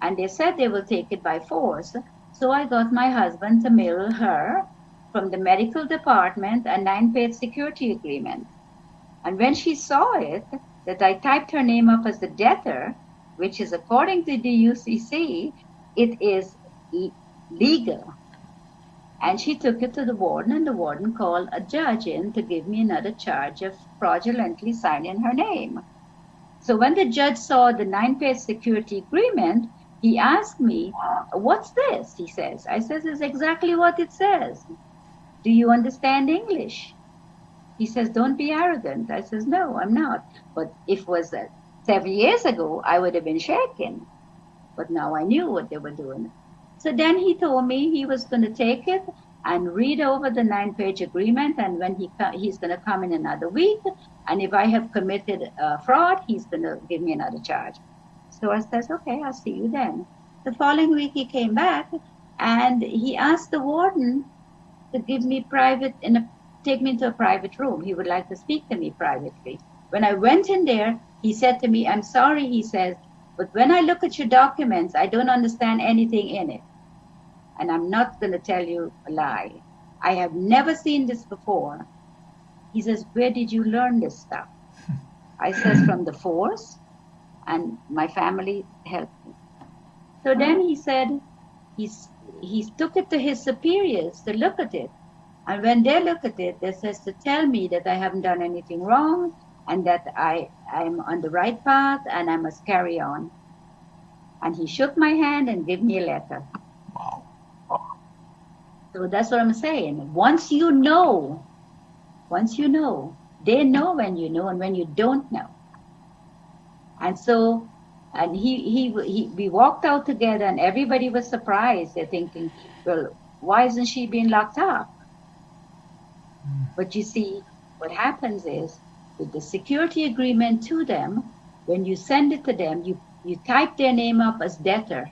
And they said they will take it by force. So I got my husband to mail her from the medical department a 9-page security agreement. And when she saw it, that I typed her name up as the debtor, which is, according to the UCC, it is legal. And she took it to the warden, and the warden called a judge in to give me another charge of fraudulently signing her name. So when the judge saw the 9-page security agreement, he asked me, "What's this?" he says. I says, "It's exactly what it says. Do you understand English?" He says, "Don't be arrogant." I says, "No, I'm not. But if it was 7 years ago, I would have been shaken. But now I knew what they were doing." So then he told me he was going to take it and read over the 9-page agreement, and when he's going to come in another week, and if I have committed fraud, he's going to give me another charge. So I says, "Okay, I'll see you then." The following week he came back, and he asked the warden to give me take me to a private room. He would like to speak to me privately. When I went in there, he said to me, "I'm sorry," he says, "but when I look at your documents, I don't understand anything in it." And I'm not going to tell you a lie. I have never seen this before. He says, "Where did you learn this stuff?" I says, "From the force, and my family helped me." So then he said, he took it to his superiors to look at it. And when they look at it, they says to tell me that I haven't done anything wrong and that I'm on the right path and I must carry on. And he shook my hand and gave me a letter. Wow. So that's what I'm saying. Once you know, they know when you know and when you don't know. And so, and we walked out together and everybody was surprised. They're thinking, "Well, why isn't she being locked up?" But you see, what happens is, with the security agreement to them, when you send it to them, you type their name up as debtor,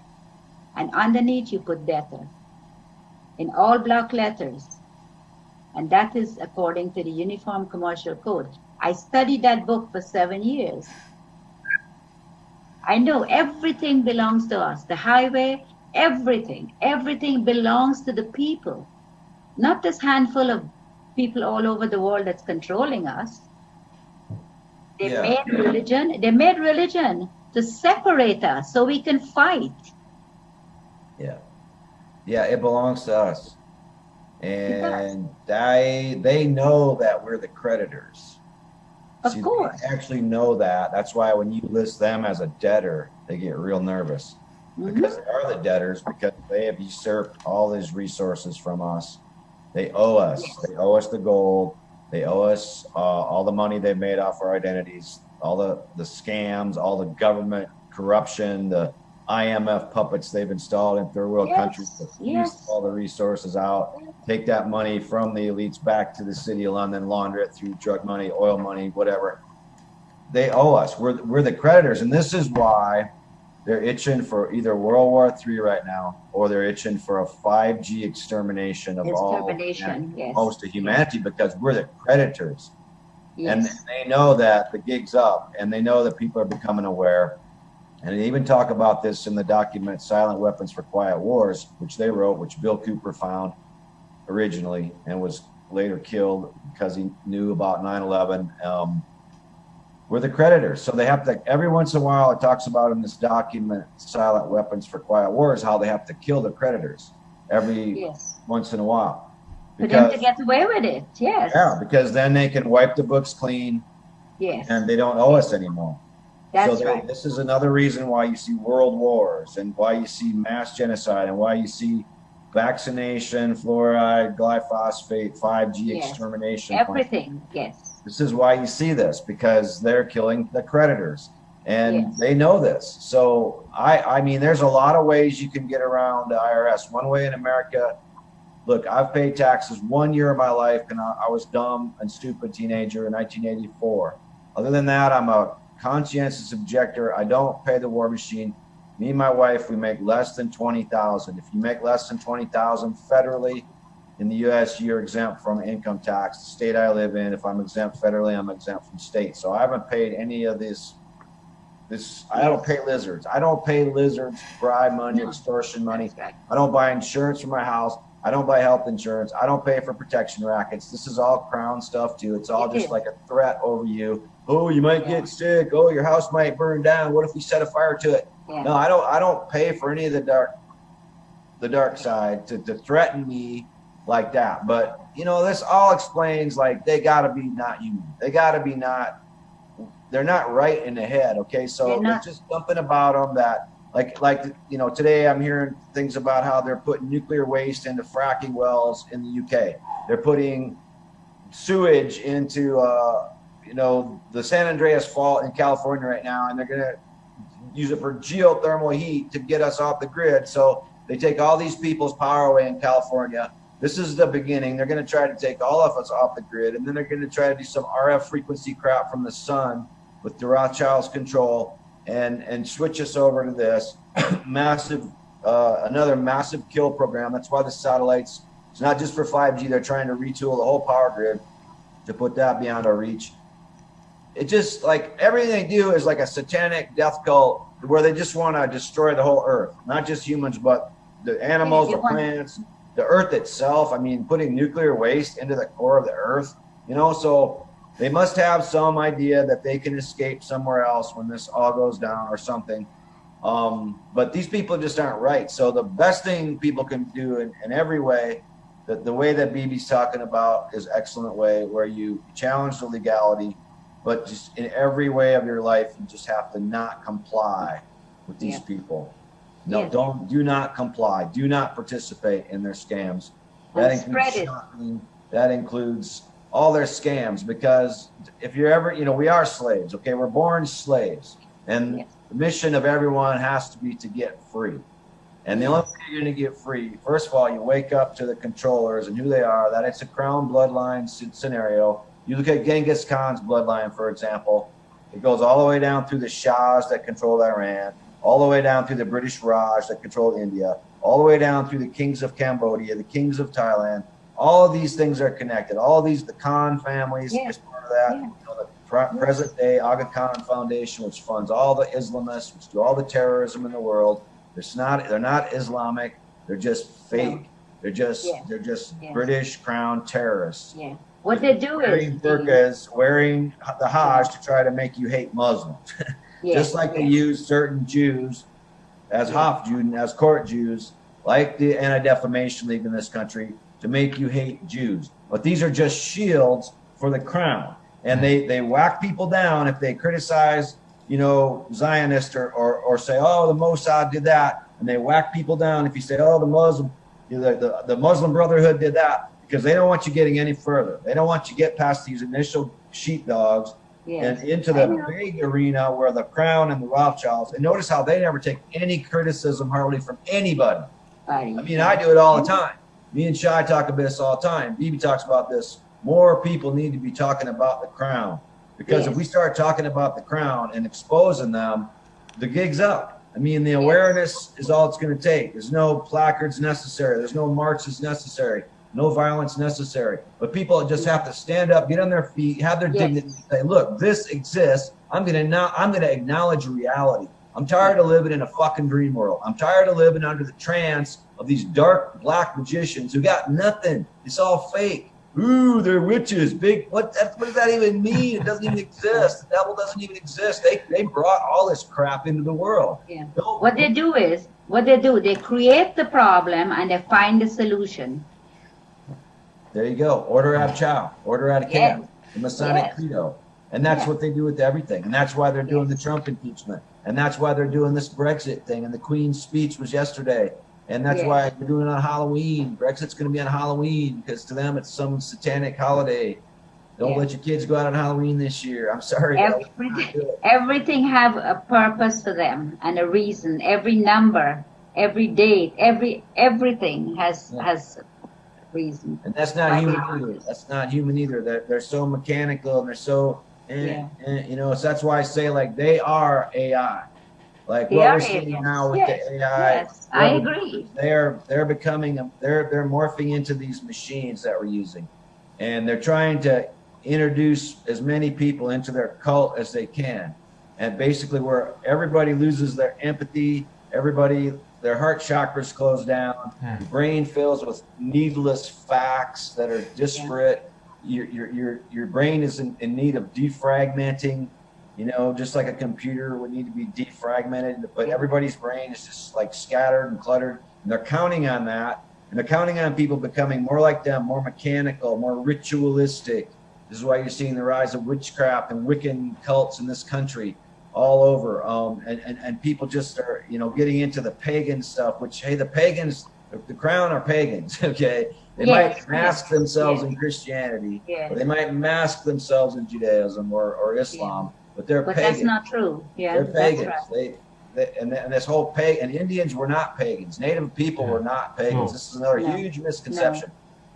and underneath you put debtor in all block letters. And that is according to the Uniform Commercial Code. I studied that book for 7 years. I know everything belongs to us. The highway, everything belongs to the people. Not this handful of people all over the world that's controlling us. They made religion to separate us so we can fight. Yeah, it belongs to us. And they know that we're the creditors. Of course. They actually know that. That's why when you list them as a debtor, they get real nervous. Because they are the debtors, because they have usurped all these resources from us. They owe us. Yes. They owe us the gold. They owe us all the money they've made off our identities, all the scams, all the government corruption, the IMF puppets they've installed in third world countries to use all the resources out, take that money from the elites back to the city of London, launder it through drug money, oil money, whatever. They owe us. We're the creditors, and this is why they're itching for either World War III right now, or they're itching for a 5G extermination of most of humanity, because we're the creditors. And they know that the gig's up, and they know that people are becoming aware. And they even talk about this in the document Silent Weapons for Quiet Wars, which they wrote, which Bill Cooper found originally and was later killed because he knew about 9/11. We're the creditors. So they have to, every once in a while, it talks about in this document, Silent Weapons for Quiet Wars, how they have to kill the creditors every once in a while. For them to get away with it, Yeah, because then they can wipe the books clean. And they don't owe us anymore. That's right. This is another reason why you see world wars and why you see mass genocide and why you see vaccination, fluoride, glyphosate, 5G extermination. Everything, This is why you see this, because they're killing the creditors, and they know this. So I mean, there's a lot of ways you can get around the IRS. One way in America, look, I've paid taxes 1 year of my life, and I was dumb and stupid teenager in 1984. Other than that, I'm a conscientious objector. I don't pay the war machine. Me and my wife, we make less than $20,000. If you make less than $20,000 federally in the U.S., you're exempt from income tax. The state I live in, if I'm exempt federally, I'm exempt from state. So I haven't paid any of this. I don't pay lizards. I don't pay lizards, bribe money, extortion money. I don't buy insurance for my house. I don't buy health insurance. I don't pay for protection rackets. This is all Crown stuff too. It's all just like a threat over you. Oh, you might get sick. Oh, your house might burn down. What if we set a fire to it? No, I don't pay for any of the dark side to threaten me like that. But you know, this all explains, like, they got to be not human. They got to be not. They're not right in the head. Okay, so there's just something about them that, like you know, today I'm hearing things about how they're putting nuclear waste into fracking wells in the UK. They're putting sewage into you know, the San Andreas Fault in California right now, and they're gonna use it for geothermal heat to get us off the grid. So they take all these people's power away in California. This is the beginning. They're going to try to take all of us off the grid, and then they're going to try to do some RF frequency crap from the sun with the Rothschild's control, and switch us over to this massive, another massive kill program. That's why the satellites, it's not just for 5G. They're trying to retool the whole power grid to put that beyond our reach. It just, like, everything they do is like a satanic death cult where they just want to destroy the whole earth, not just humans, but the animals, the plants, the earth itself. I mean, putting nuclear waste into the core of the earth, you know, so they must have some idea that they can escape somewhere else when this all goes down or something. But these people just aren't right. So the best thing people can do in every way, the way that BB's talking about is excellent way, where you challenge the legality, but just in every way of your life, you just have to not comply with these people. No, do not comply. Do not participate in their scams. That includes shopping. That includes all their scams, because if you're ever, you know, we are slaves, okay? We're born slaves. And the mission of everyone has to be to get free. And the only way you're going to get free, first of all, you wake up to the controllers and who they are, that it's a crown bloodline scenario. You look at Genghis Khan's bloodline, for example. It goes all the way down through the Shahs that controlled Iran, all the way down through the British Raj that controlled India, all the way down through the kings of Cambodia, the kings of Thailand. All of these things are connected. All of these, the Khan families is part of that. You know, the present day Aga Khan Foundation, which funds all the Islamists, which do all the terrorism in the world. They're not Islamic. They're just fake. They're just British crown terrorists. Yeah. What they do wearing burqas, wearing the Hajj to try to make you hate Muslims. Just like they use certain Jews as Hofjuden, as court Jews, like the Anti-Defamation League in this country, to make you hate Jews. But these are just shields for the crown. And they whack people down if they criticize, you know, Zionists or say, oh, the Mossad did that. And they whack people down if you say, oh, the Muslim, you know, the Muslim Brotherhood did that, because they don't want you getting any further. They don't want you to get past these initial sheepdogs and into the big arena where the crown and the Rothschilds. And notice how they never take any criticism hardly from anybody. I mean, I do it all the time. Me and Shai talk about this all the time. BB talks about this. More people need to be talking about the crown, because if we start talking about the crown and exposing them, the gig's up. I mean, the awareness is all it's going to take. There's no placards necessary. There's no marches necessary. No violence necessary. But people just have to stand up, get on their feet, have their dignity, and say, look, this exists. I'm going to acknowledge reality. I'm tired of living in a fucking dream world. I'm tired of living under the trance of these dark black magicians who got nothing. It's all fake. Ooh, they're witches. Big. What does that even mean? It doesn't even exist. The devil doesn't even exist. They brought all this crap into the world. Yeah. What they do, they create the problem and they find the solution. There you go. Order ad chow. Order ad camp. The Masonic credo. And that's what they do with everything. And that's why they're doing the Trump impeachment. And that's why they're doing this Brexit thing. And the Queen's speech was yesterday. And that's why they're doing it on Halloween. Brexit's going to be on Halloween because to them it's some satanic holiday. Don't let your kids go out on Halloween this year. I'm sorry. Everything have a purpose to them and a reason. Every number, every date, everything has reason. And that's not human either. That's not human either. They're so mechanical and they're so, you know, so that's why I say, like, they are AI. Like what we're seeing now with the AI. Yes, I agree. They're becoming, they're morphing into these machines that we're using. And they're trying to introduce as many people into their cult as they can. And basically where everybody loses their empathy, their heart chakras close down, the brain fills with needless facts that are disparate. Your brain is in need of defragmenting, you know, just like a computer would need to be defragmented, but everybody's brain is just like scattered and cluttered. And they're counting on that and they're counting on people becoming more like them, more mechanical, more ritualistic. This is why you're seeing the rise of witchcraft and Wiccan cults in this country all over. And people just are, you know, getting into the pagan stuff, which, hey, the pagans, the crown are pagans, okay? They might mask themselves in Christianity, or they might mask themselves in Judaism or Islam, but they're pagans. That's not true. Yeah, they're pagans. That's right. And this whole pagan, and Indians were not pagans. Native people were not pagans. This is another huge misconception.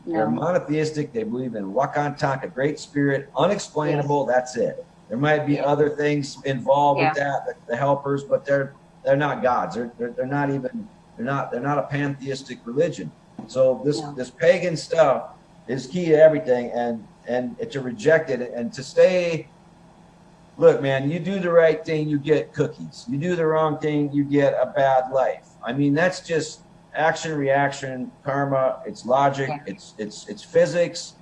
They're monotheistic. They believe in Wakantank, a great spirit, unexplainable. That's it. There might be other things involved with that, the helpers, but they're not gods. They're not even they're not a pantheistic religion. So this pagan stuff is key to everything, and to reject it and to stay. Look, man, you do the right thing, you get cookies. You do the wrong thing, you get a bad life. I mean, that's just action, reaction, karma. It's logic. It's physics,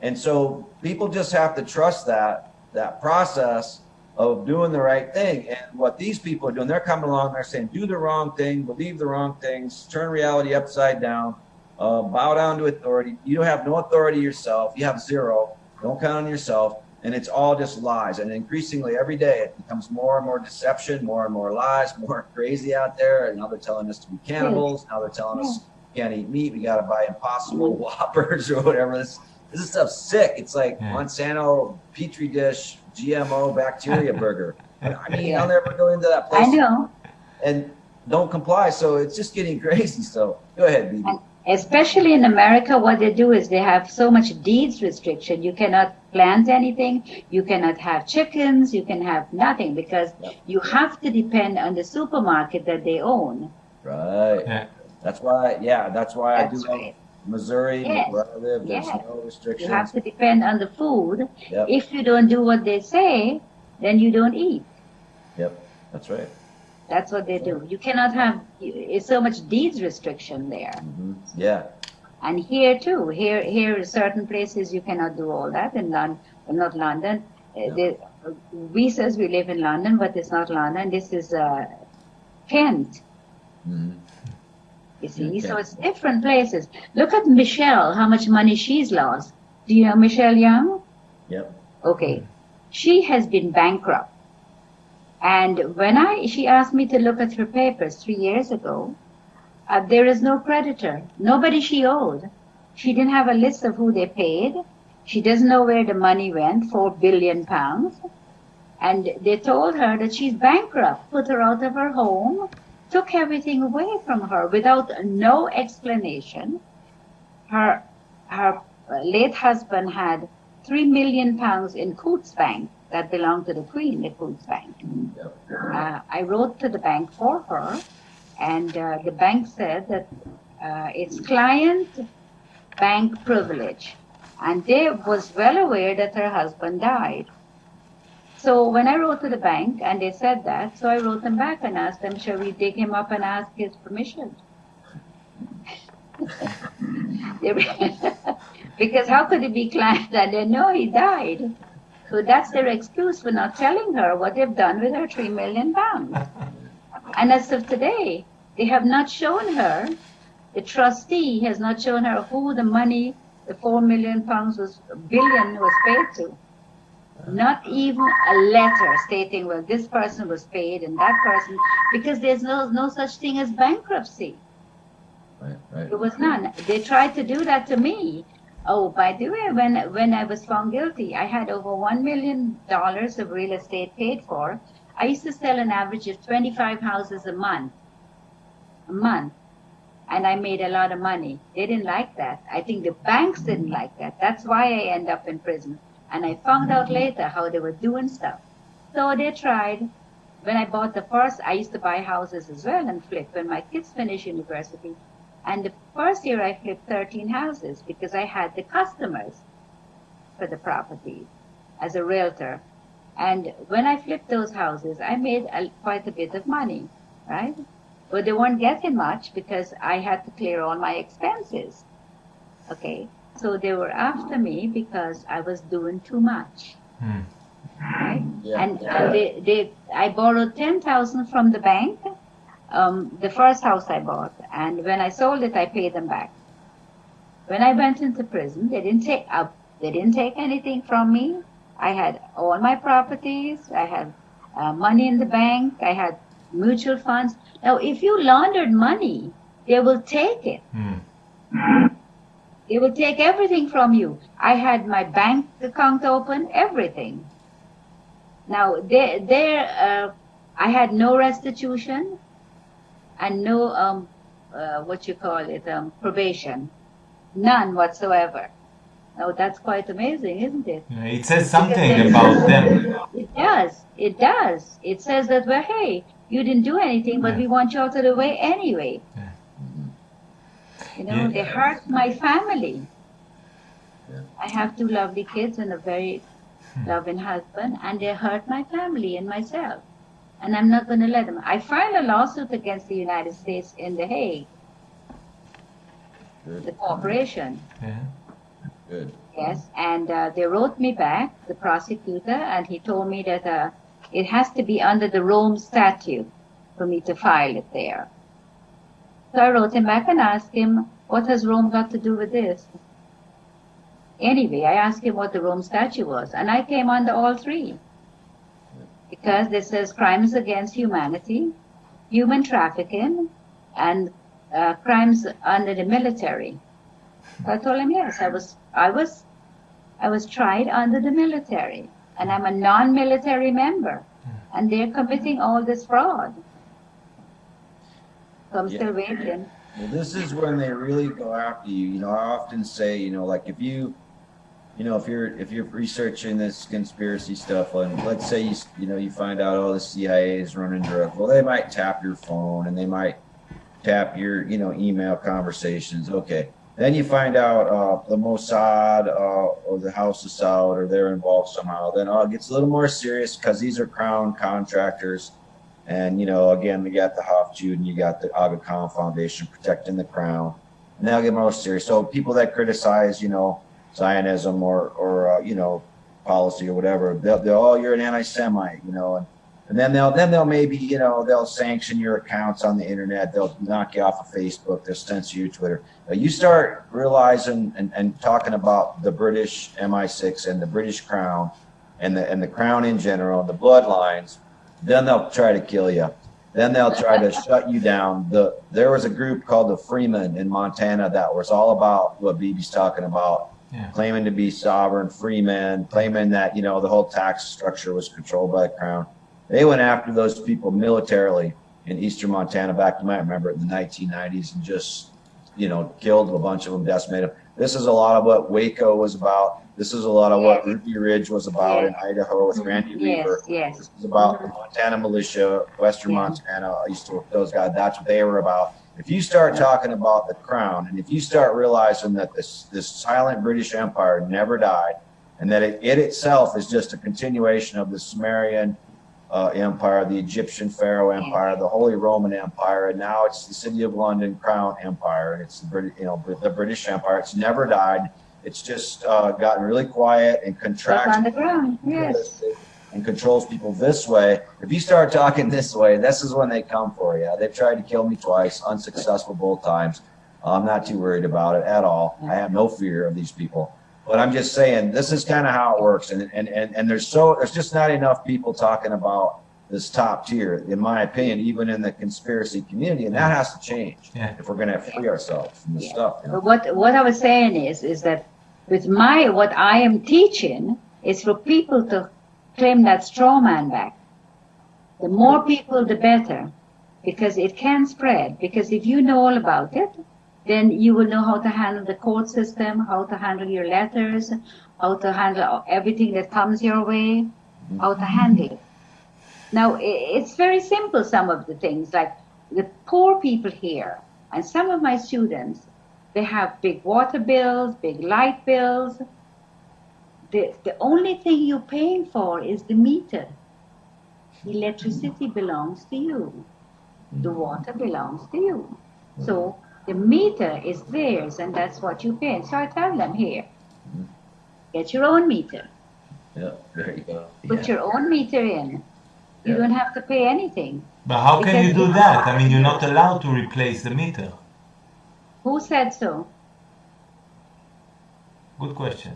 and so people just have to trust that process of doing the right thing. And what these people are doing, they're coming along, they're saying, do the wrong thing, believe the wrong things, turn reality upside down, bow down to authority. You have no authority yourself. You have zero. Don't count on yourself. And it's all just lies. And increasingly every day it becomes more and more deception, more and more lies, more crazy out there. And now they're telling us to be cannibals. Now they're telling us we can't eat meat. We got to buy Impossible Whoppers or whatever. This stuff's sick. It's like Monsanto Petri dish GMO bacteria burger. I mean, I'll never go into that place. I know. And don't comply. So it's just getting crazy. So go ahead, Bibi. Especially in America, what they do is they have so much deeds restriction. You cannot plant anything. You cannot have chickens. You can have nothing because you have to depend on the supermarket that they own. Right. Yeah. That's why I do love Missouri, where I live. There's no restrictions. You have to depend on the food. If you don't do what they say, then you don't eat. Yep, that's right. That's what they do. You cannot have so much deeds restriction there. Yeah. And here too. Here, certain places you cannot do all that. In London, not London. We says we live in London, but it's not London. This is Kent. You see, so it's different places. Look at Michelle, how much money she's lost. Do you know Michelle Young? Yep. Okay. She has been bankrupt. And when she asked me to look at her papers 3 years ago, there is no creditor, nobody she owed. She didn't have a list of who they paid. She doesn't know where the money went, £4 billion. And they told her that she's bankrupt, put her out of her home, took everything away from her without no explanation. Her late husband had £3 million in Coutts Bank that belonged to the Queen, the Coutts Bank. I wrote to the bank for her, and the bank said that it's client bank privilege. And they was well aware that her husband died. So when I wrote to the bank and they said that, so I wrote them back and asked them, shall we dig him up and ask his permission? Because how could it be client that they know he died? So that's their excuse for not telling her what they've done with her £3 million. And as of today, they have not shown her, the trustee has not shown her who the money, the £4 million billion was paid to. Not even a letter stating, well, this person was paid and that person, because there's no such thing as bankruptcy. Right. There was none. They tried to do that to me. Oh, by the way, when I was found guilty, I had over $1 million of real estate paid for. I used to sell an average of 25 houses a month. And I made a lot of money. They didn't like that. I think the banks didn't like that. That's why I end up in prison. And I found out later how they were doing stuff. So they tried. When I bought the first, I used to buy houses as well and flip when my kids finished university. And the first year I flipped 13 houses because I had the customers for the properties as a realtor. And when I flipped those houses, I made quite a bit of money, right? But they weren't getting much because I had to clear all my expenses. Okay, so they were after me because I was doing too much, right? Yeah. And I borrowed $10,000 from the bank, the first house I bought, and when I sold it, I paid them back. When I went into prison, they didn't take anything from me. I had all my properties. I had money in the bank. I had mutual funds. Now, if you laundered money, they will take it. They will take everything from you. I had my bank account open, everything. Now, I had no restitution and no, probation. None whatsoever. Now, that's quite amazing, isn't it? Yeah, it says something about them. It does. It does. It says that, well, hey, you didn't do anything, but we want you out of the way anyway. Yeah. You know, they hurt my family. I have 2 lovely kids and a very loving husband, and they hurt my family and myself. And I'm not going to let them. I filed a lawsuit against the United States in The Hague, the corporation. Yeah. Good. Yes, and they wrote me back, the prosecutor, and he told me that it has to be under the Rome Statute for me to file it there. So I wrote him back and asked him, what has Rome got to do with this? Anyway, I asked him what the Rome Statute was, and I came under all 3. Because this says crimes against humanity, human trafficking, and crimes under the military. So I told him, yes, I was tried under the military, and I'm a non-military member, and they're committing all this fraud. So I'm still waiting. Well, this is when they really go after you. You know, I often say, you know, like if you're researching this conspiracy stuff, and let's say you find out, oh, the CIA is running drugs. Well, they might tap your phone and they might tap your email conversations. Okay, then you find out the Mossad or the House of Saud, or they're involved somehow. Then it gets a little more serious because these are crown contractors. And, again, we got the Hofjude and you got the Aga Khan Foundation protecting the crown. And they'll get more serious. So people that criticize, Zionism or policy or whatever, they'll you're an anti-Semite, and then they'll maybe, they'll sanction your accounts on the internet. They'll knock you off of Facebook. They'll censor your Twitter. You start realizing and talking about the British MI6 and the British Crown and the Crown in general, the bloodlines. Then they'll try to kill you. Then they'll try to shut you down. There was a group called the Freemen in Montana that was all about what Bibi's talking about, claiming to be sovereign free men, claiming that, the whole tax structure was controlled by the crown. They went after those people militarily in eastern Montana back, you might remember, in the 1990s, and just, killed a bunch of them, decimated them. This is a lot of what Waco was about. This is a lot of what Ruby Ridge was about in Idaho with Randy Weaver. Yes. This is about the Montana militia, Western Montana. I used to work with those guys. That's what they were about. If you start talking about the crown, and if you start realizing that this silent British Empire never died, and that it itself is just a continuation of the Sumerian Empire, the Egyptian Pharaoh Empire, the Holy Roman Empire, and now it's the City of London Crown Empire, and it's the British Empire. It's never died. It's just gotten really quiet and contracts on the ground, yes, and controls people this way. If you start talking this way, this is when they come for you. They've tried to kill me twice, unsuccessful both times. I'm not too worried about it at all. I have no fear of these people. But I'm just saying, this is kind of how it works. And there's just not enough people talking about this top tier, in my opinion, even in the conspiracy community, and that has to change if we're going to free ourselves from this stuff. But what I was saying is that with what I am teaching is for people to claim that straw man back. The more people, the better, because it can spread. Because if you know all about it, then you will know how to handle the court system, how to handle your letters, how to handle everything that comes your way, how to handle it. Now, it's very simple, some of the things, like the poor people here, and some of my students, they have big water bills, big light bills. The only thing you're paying for is the meter. Electricity belongs to you. The water belongs to you. So the meter is theirs, and that's what you pay. So I tell them, here, get your own meter. Yeah, there you go. Put your own meter in. You don't have to pay anything. But how can you do that? I mean, you're not allowed to replace the meter. Who said so? Good question.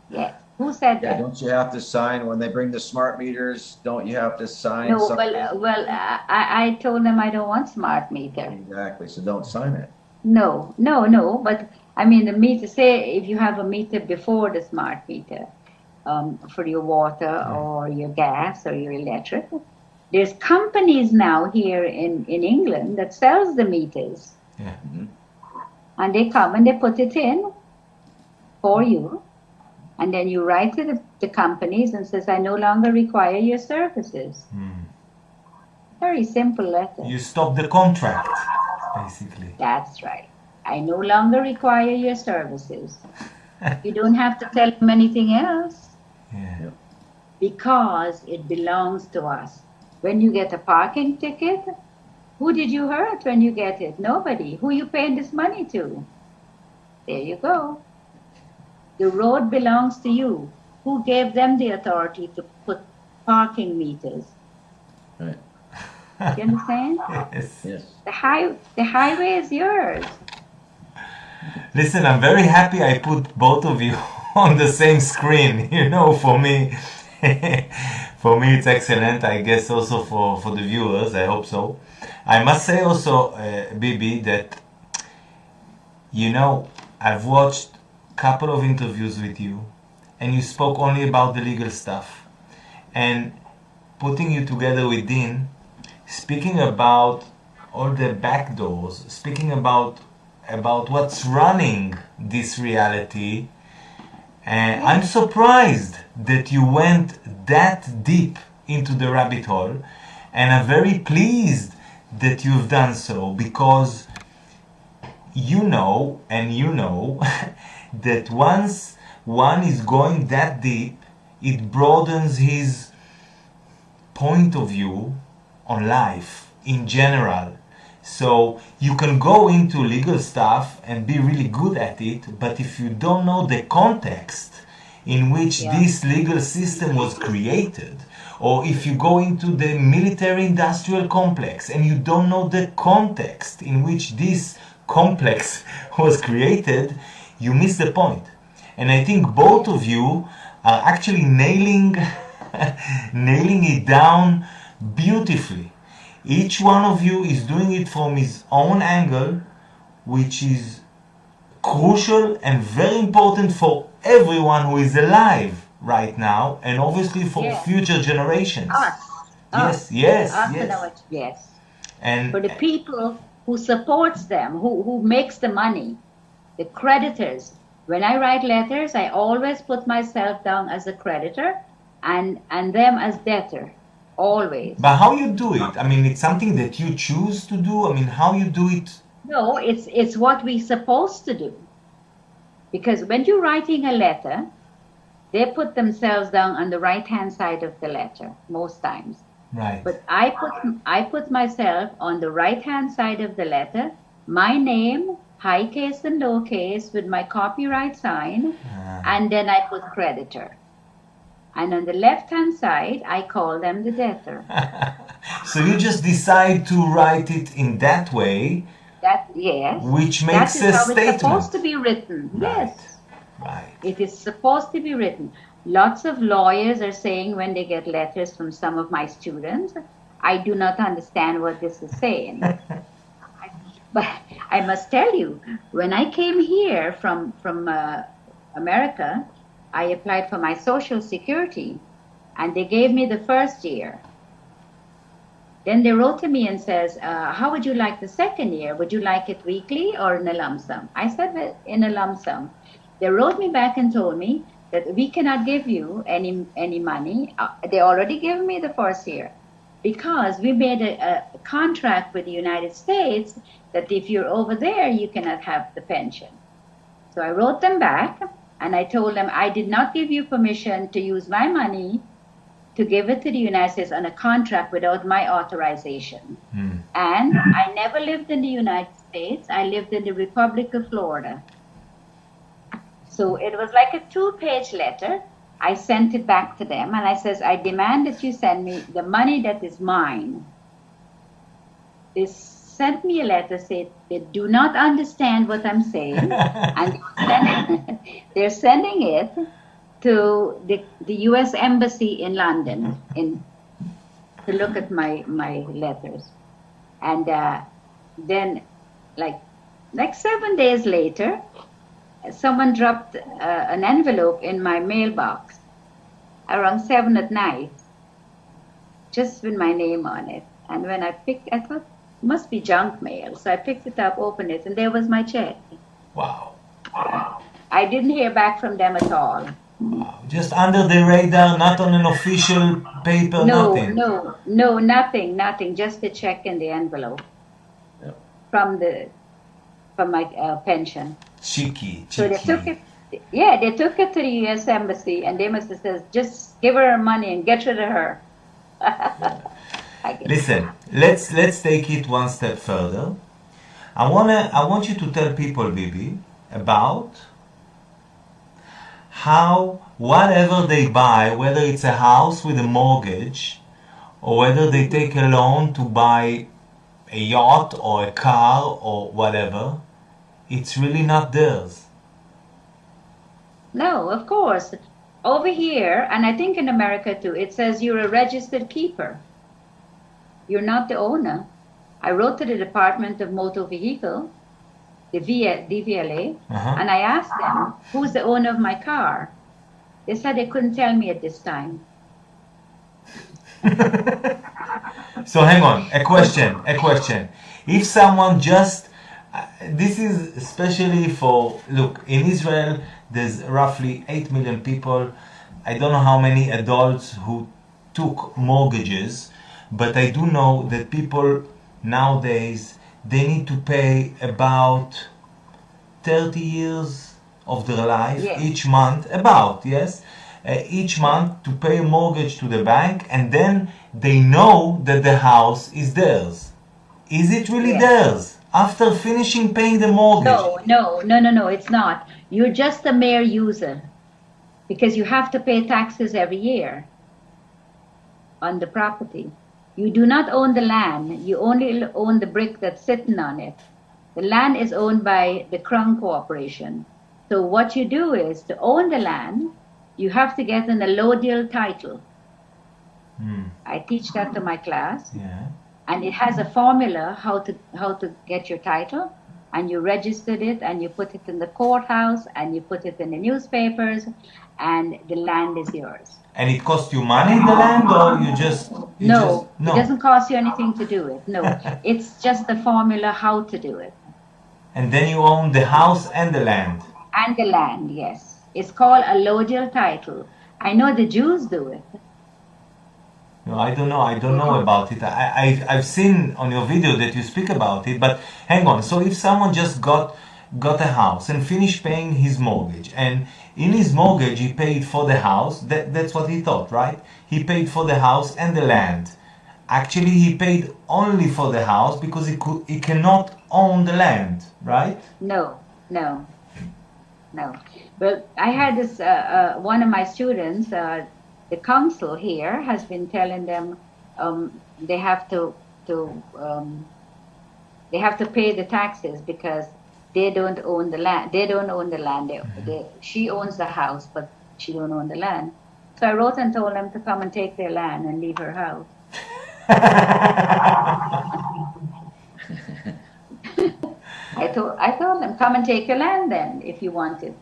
Yes. Who said Yeah, that? don't you have to sign when they bring the smart meters? Don't you have to sign No, something? I told them I don't want smart meter. Exactly, so don't sign it. No, no, no. But I mean, the meter, say if you have a meter before the smart meter, for your water or your gas or your electric, there's companies now here in England that sells the meters. Yeah. And they come and they put it in for you. And then you write to the companies and says, I no longer require your services. Very simple letter. You stop the contract, basically. That's right. I no longer require your services. You don't have to tell them anything else. Yeah. Because it belongs to us. When you get a parking ticket, who did you hurt when you get it? Nobody. Who you paying this money to? There you go. The road belongs to you. Who gave them the authority to put parking meters? Right. Do you understand? Yes. Yes. The highway is yours. Listen, I'm very happy I put both of you on the same screen. You know, for me, it's excellent. I guess also for the viewers, I hope so. I must say also, Bibi, that, you know, I've watched a couple of interviews with you, and you spoke only about the legal stuff. And putting you together with Dean, speaking about all the back doors, speaking about what's running this reality, and I'm surprised that you went that deep into the rabbit hole, and I'm very pleased that you've done so, because you know that once one is going that deep, it broadens his point of view on life in general. So you can go into legal stuff and be really good at it, but if you don't know the context in which this legal system was created, or if you go into the military industrial complex and you don't know the context in which this complex was created, you miss the point. And I think both of you are actually nailing it down beautifully. Each one of you is doing it from his own angle, which is crucial and very important for everyone who is alive right now, and obviously for future generations. Us. Yes. And for the people who supports them, who makes the money, the creditors. When I write letters, I always put myself down as a creditor and them as debtor. Always. But how you do it? I mean, it's something that you choose to do? I mean, how you do it? No, it's what we're supposed to do. Because when you're writing a letter, they put themselves down on the right-hand side of the letter, most times. Right. But I put myself on the right-hand side of the letter, my name, high case and low case, with my copyright sign, and then I put creditor. And on the left-hand side, I call them the debtor. So you just decide to write it in that way. Yes. Which makes a statement. That is how it's supposed to be written. Right. Yes. Right. It is supposed to be written. Lots of lawyers are saying when they get letters from some of my students, I do not understand what this is saying. But I must tell you, when I came here from America, I applied for my Social Security, and they gave me the first year. Then they wrote to me and says, how would you like the second year? Would you like it weekly or in a lump sum? I said that in a lump sum. They wrote me back and told me that we cannot give you any money. They already gave me the first year, because we made a contract with the United States that if you're over there, you cannot have the pension. So I wrote them back, and I told them I did not give you permission to use my money to give it to the United States on a contract without my authorization. And I never lived in the United States. I lived in the Republic of Florida. So it was like a 2-page letter. I sent it back to them, and I says, I demand that you send me the money that is mine. This sent me a letter saying they do not understand what I'm saying, and they're sending it to the U.S. Embassy in London to look at my letters. And then, like 7 days later, someone dropped an envelope in my mailbox around 7 at night, just with my name on it. And when I thought, it must be junk mail. So I picked it up, opened it, and there was my check. Wow. I didn't hear back from them at all. Wow. Just under the radar, not on an official paper, nothing. No, nothing. Just a check in the envelope. Yep. From my pension. Cheeky. So they took it. Yeah, they took it to the U.S. Embassy, and they must have said, just give her money and get rid of her. Listen, let's take it one step further. I want you to tell people, Bibi, about how whatever they buy, whether it's a house with a mortgage, or whether they take a loan to buy a yacht or a car or whatever, it's really not theirs. No, of course. Over here, and I think in America too, it says you're a registered keeper. You're not the owner. I wrote to the Department of Motor Vehicle, the DVLA, and I asked them, who's the owner of my car? They said they couldn't tell me at this time. So hang on, a question. If someone just, this is especially for, look, in Israel, there's roughly 8 million people. I don't know how many adults who took mortgages, but I do know that people nowadays, they need to pay about 30 years of their life each month, each month to pay a mortgage to the bank, and then they know that the house is theirs. Is it really theirs after finishing paying the mortgage? No, it's not. You're just a mere user because you have to pay taxes every year on the property. You do not own the land. You only own the brick that's sitting on it. The land is owned by the Crown Corporation. So what you do is, to own the land, you have to get an allodial title. I teach that to my class. And it has a formula how to get your title. And you registered it, and you put it in the courthouse, and you put it in the newspapers, and the land is yours. And it costs you money, the land, or you just... No, it doesn't cost you anything to do it. No, it's just the formula how to do it. And then you own the house and the land. And the land, yes. It's called allodial title. I know the Jews do it. No, I don't know about it. I've seen on your video that you speak about it, but hang on. So if someone just got a house and finished paying his mortgage, and in his mortgage he paid for the house, that's what he thought, right? He paid for the house and the land. Actually, he paid only for the house because he cannot own the land, right? No. But I had this, one of my students, the council here has been telling them they have to pay the taxes because they don't own the land. They don't own the land. She owns the house, but she don't own the land. So I wrote and told them to come and take their land and leave her house. I told them, come and take your land then, if you want it.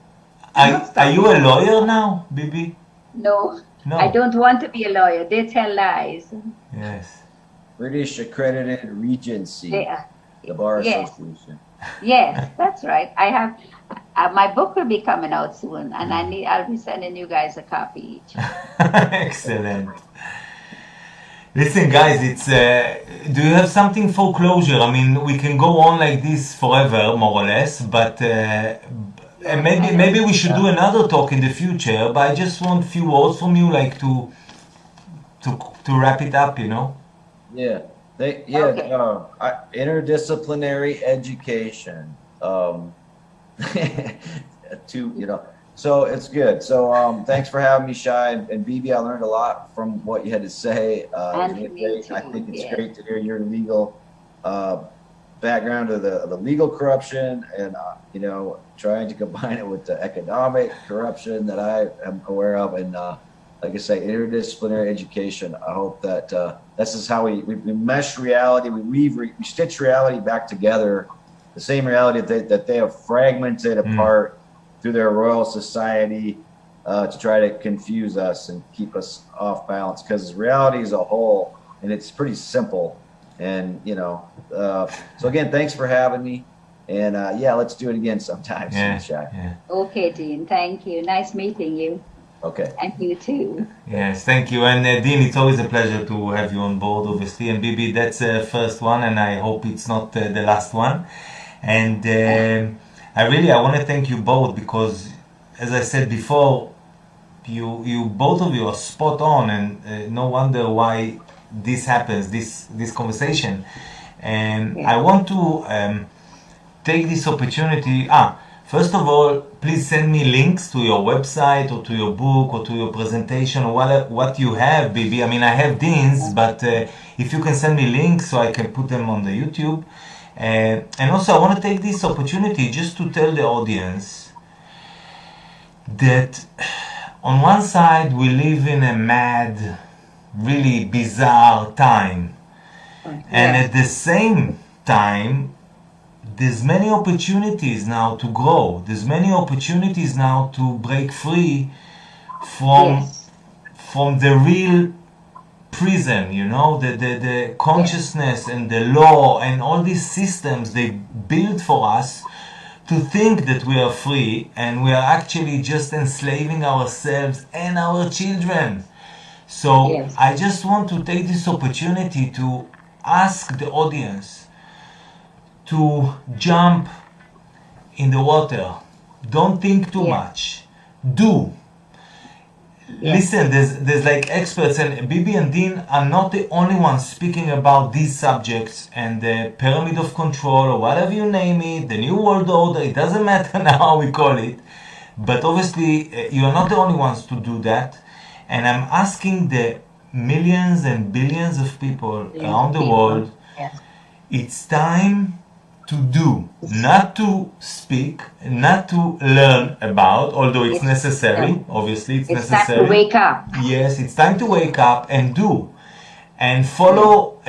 Are you a lawyer now, Bibi? No, I don't want to be a lawyer. They tell lies. Yes. British Accredited Regency, the Bar Association. Yes, that's right. I have, my book will be coming out soon, and I'll be sending you guys a copy each. Excellent. Listen, guys, do you have something for closure? I mean, we can go on like this forever, more or less, but maybe we should do another talk in the future. But I just want a few words from you, like to wrap it up, you know? Yeah. Interdisciplinary education. So it's good. So thanks for having me, Shai, and Bibi. I learned a lot from what you had to say. And I think it's great to hear your legal background of the legal corruption and, you know, trying to combine it with the economic corruption that I am aware of. And like I say, interdisciplinary education. I hope that this is how we mesh reality, we stitch reality back together, the same reality that they have fragmented apart through their royal society to try to confuse us and keep us off balance, because reality is a whole and it's pretty simple. And, you know, so again, thanks for having me. And yeah, let's do it again sometime soon, Shaq. Yeah. Okay, Dean. Thank you. Nice meeting you. Okay. And you too. Yes, thank you. And Dean, it's always a pleasure to have you on board, obviously. And Bibi, that's the first one, and I hope it's not the last one. And I want to thank you both, because, as I said before, you both of you are spot on, and no wonder why this happens, this conversation. And I want to take this opportunity. First of all, please send me links to your website or to your book or to your presentation or what you have, Bibi. I mean, I have Dean's, but if you can send me links so I can put them on the YouTube. And also, I want to take this opportunity just to tell the audience that on one side, we live in a mad, really bizarre time. And at the same time, there's many opportunities now to grow. There's many opportunities now to break free from the real prison, you know, the consciousness and the law and all these systems they build for us to think that we are free, and we are actually just enslaving ourselves and our children. So I just want to take this opportunity to ask the audience to jump in the water. Don't think too much. Do. Listen, there's like experts, and Bibi and Dean are not the only ones speaking about these subjects and the pyramid of control or whatever you name it, the New World Order, it doesn't matter now how we call it. But obviously, you are not the only ones to do that. And I'm asking the millions and billions of people around the world, it's time to do, not to speak, not to learn about, although it's necessary, obviously it's necessary. It's time to wake up. Yes, it's time to wake up and do. And follow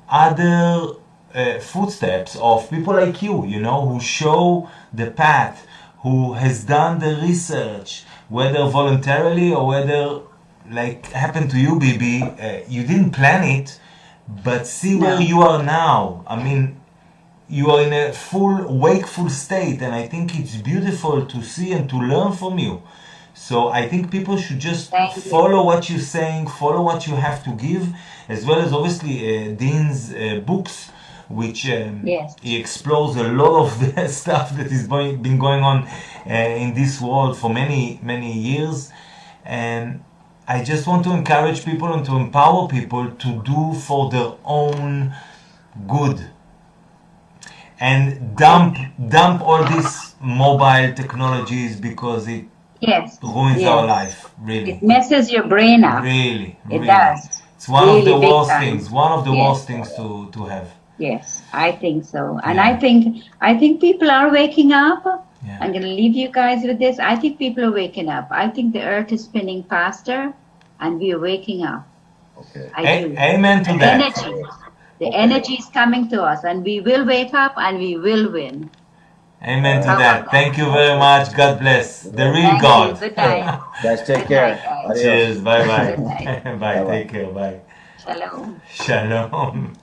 other footsteps of people like you know, who show the path, who has done the research, whether voluntarily or whether, like happened to you, Bibi, you didn't plan it, but see where you are now. I mean, you are in a full wakeful state, and I think it's beautiful to see and to learn from you. So I think people should just follow what you're saying, follow what you have to give, as well as obviously Dean's books, which he explores a lot of the stuff that is been going on in this world for many, many years. And I just want to encourage people and to empower people to do for their own good. And dump all these mobile technologies, because it ruins our life, really. It messes your brain up. Really. It does. It's one of the worst things. One of the worst things to have. Yes, I think so. And I think people are waking up. I'm going to leave you guys with this. I think people are waking up. I think the earth is spinning faster, and we are waking up. Okay. Amen to that. The energy is coming to us, and we will wake up and we will win. Amen to that. Thank you very much. God bless. The real God. Good night. Guys, take care. Cheers. Bye-bye. Good night. Bye. Take care. Bye. Shalom. Shalom.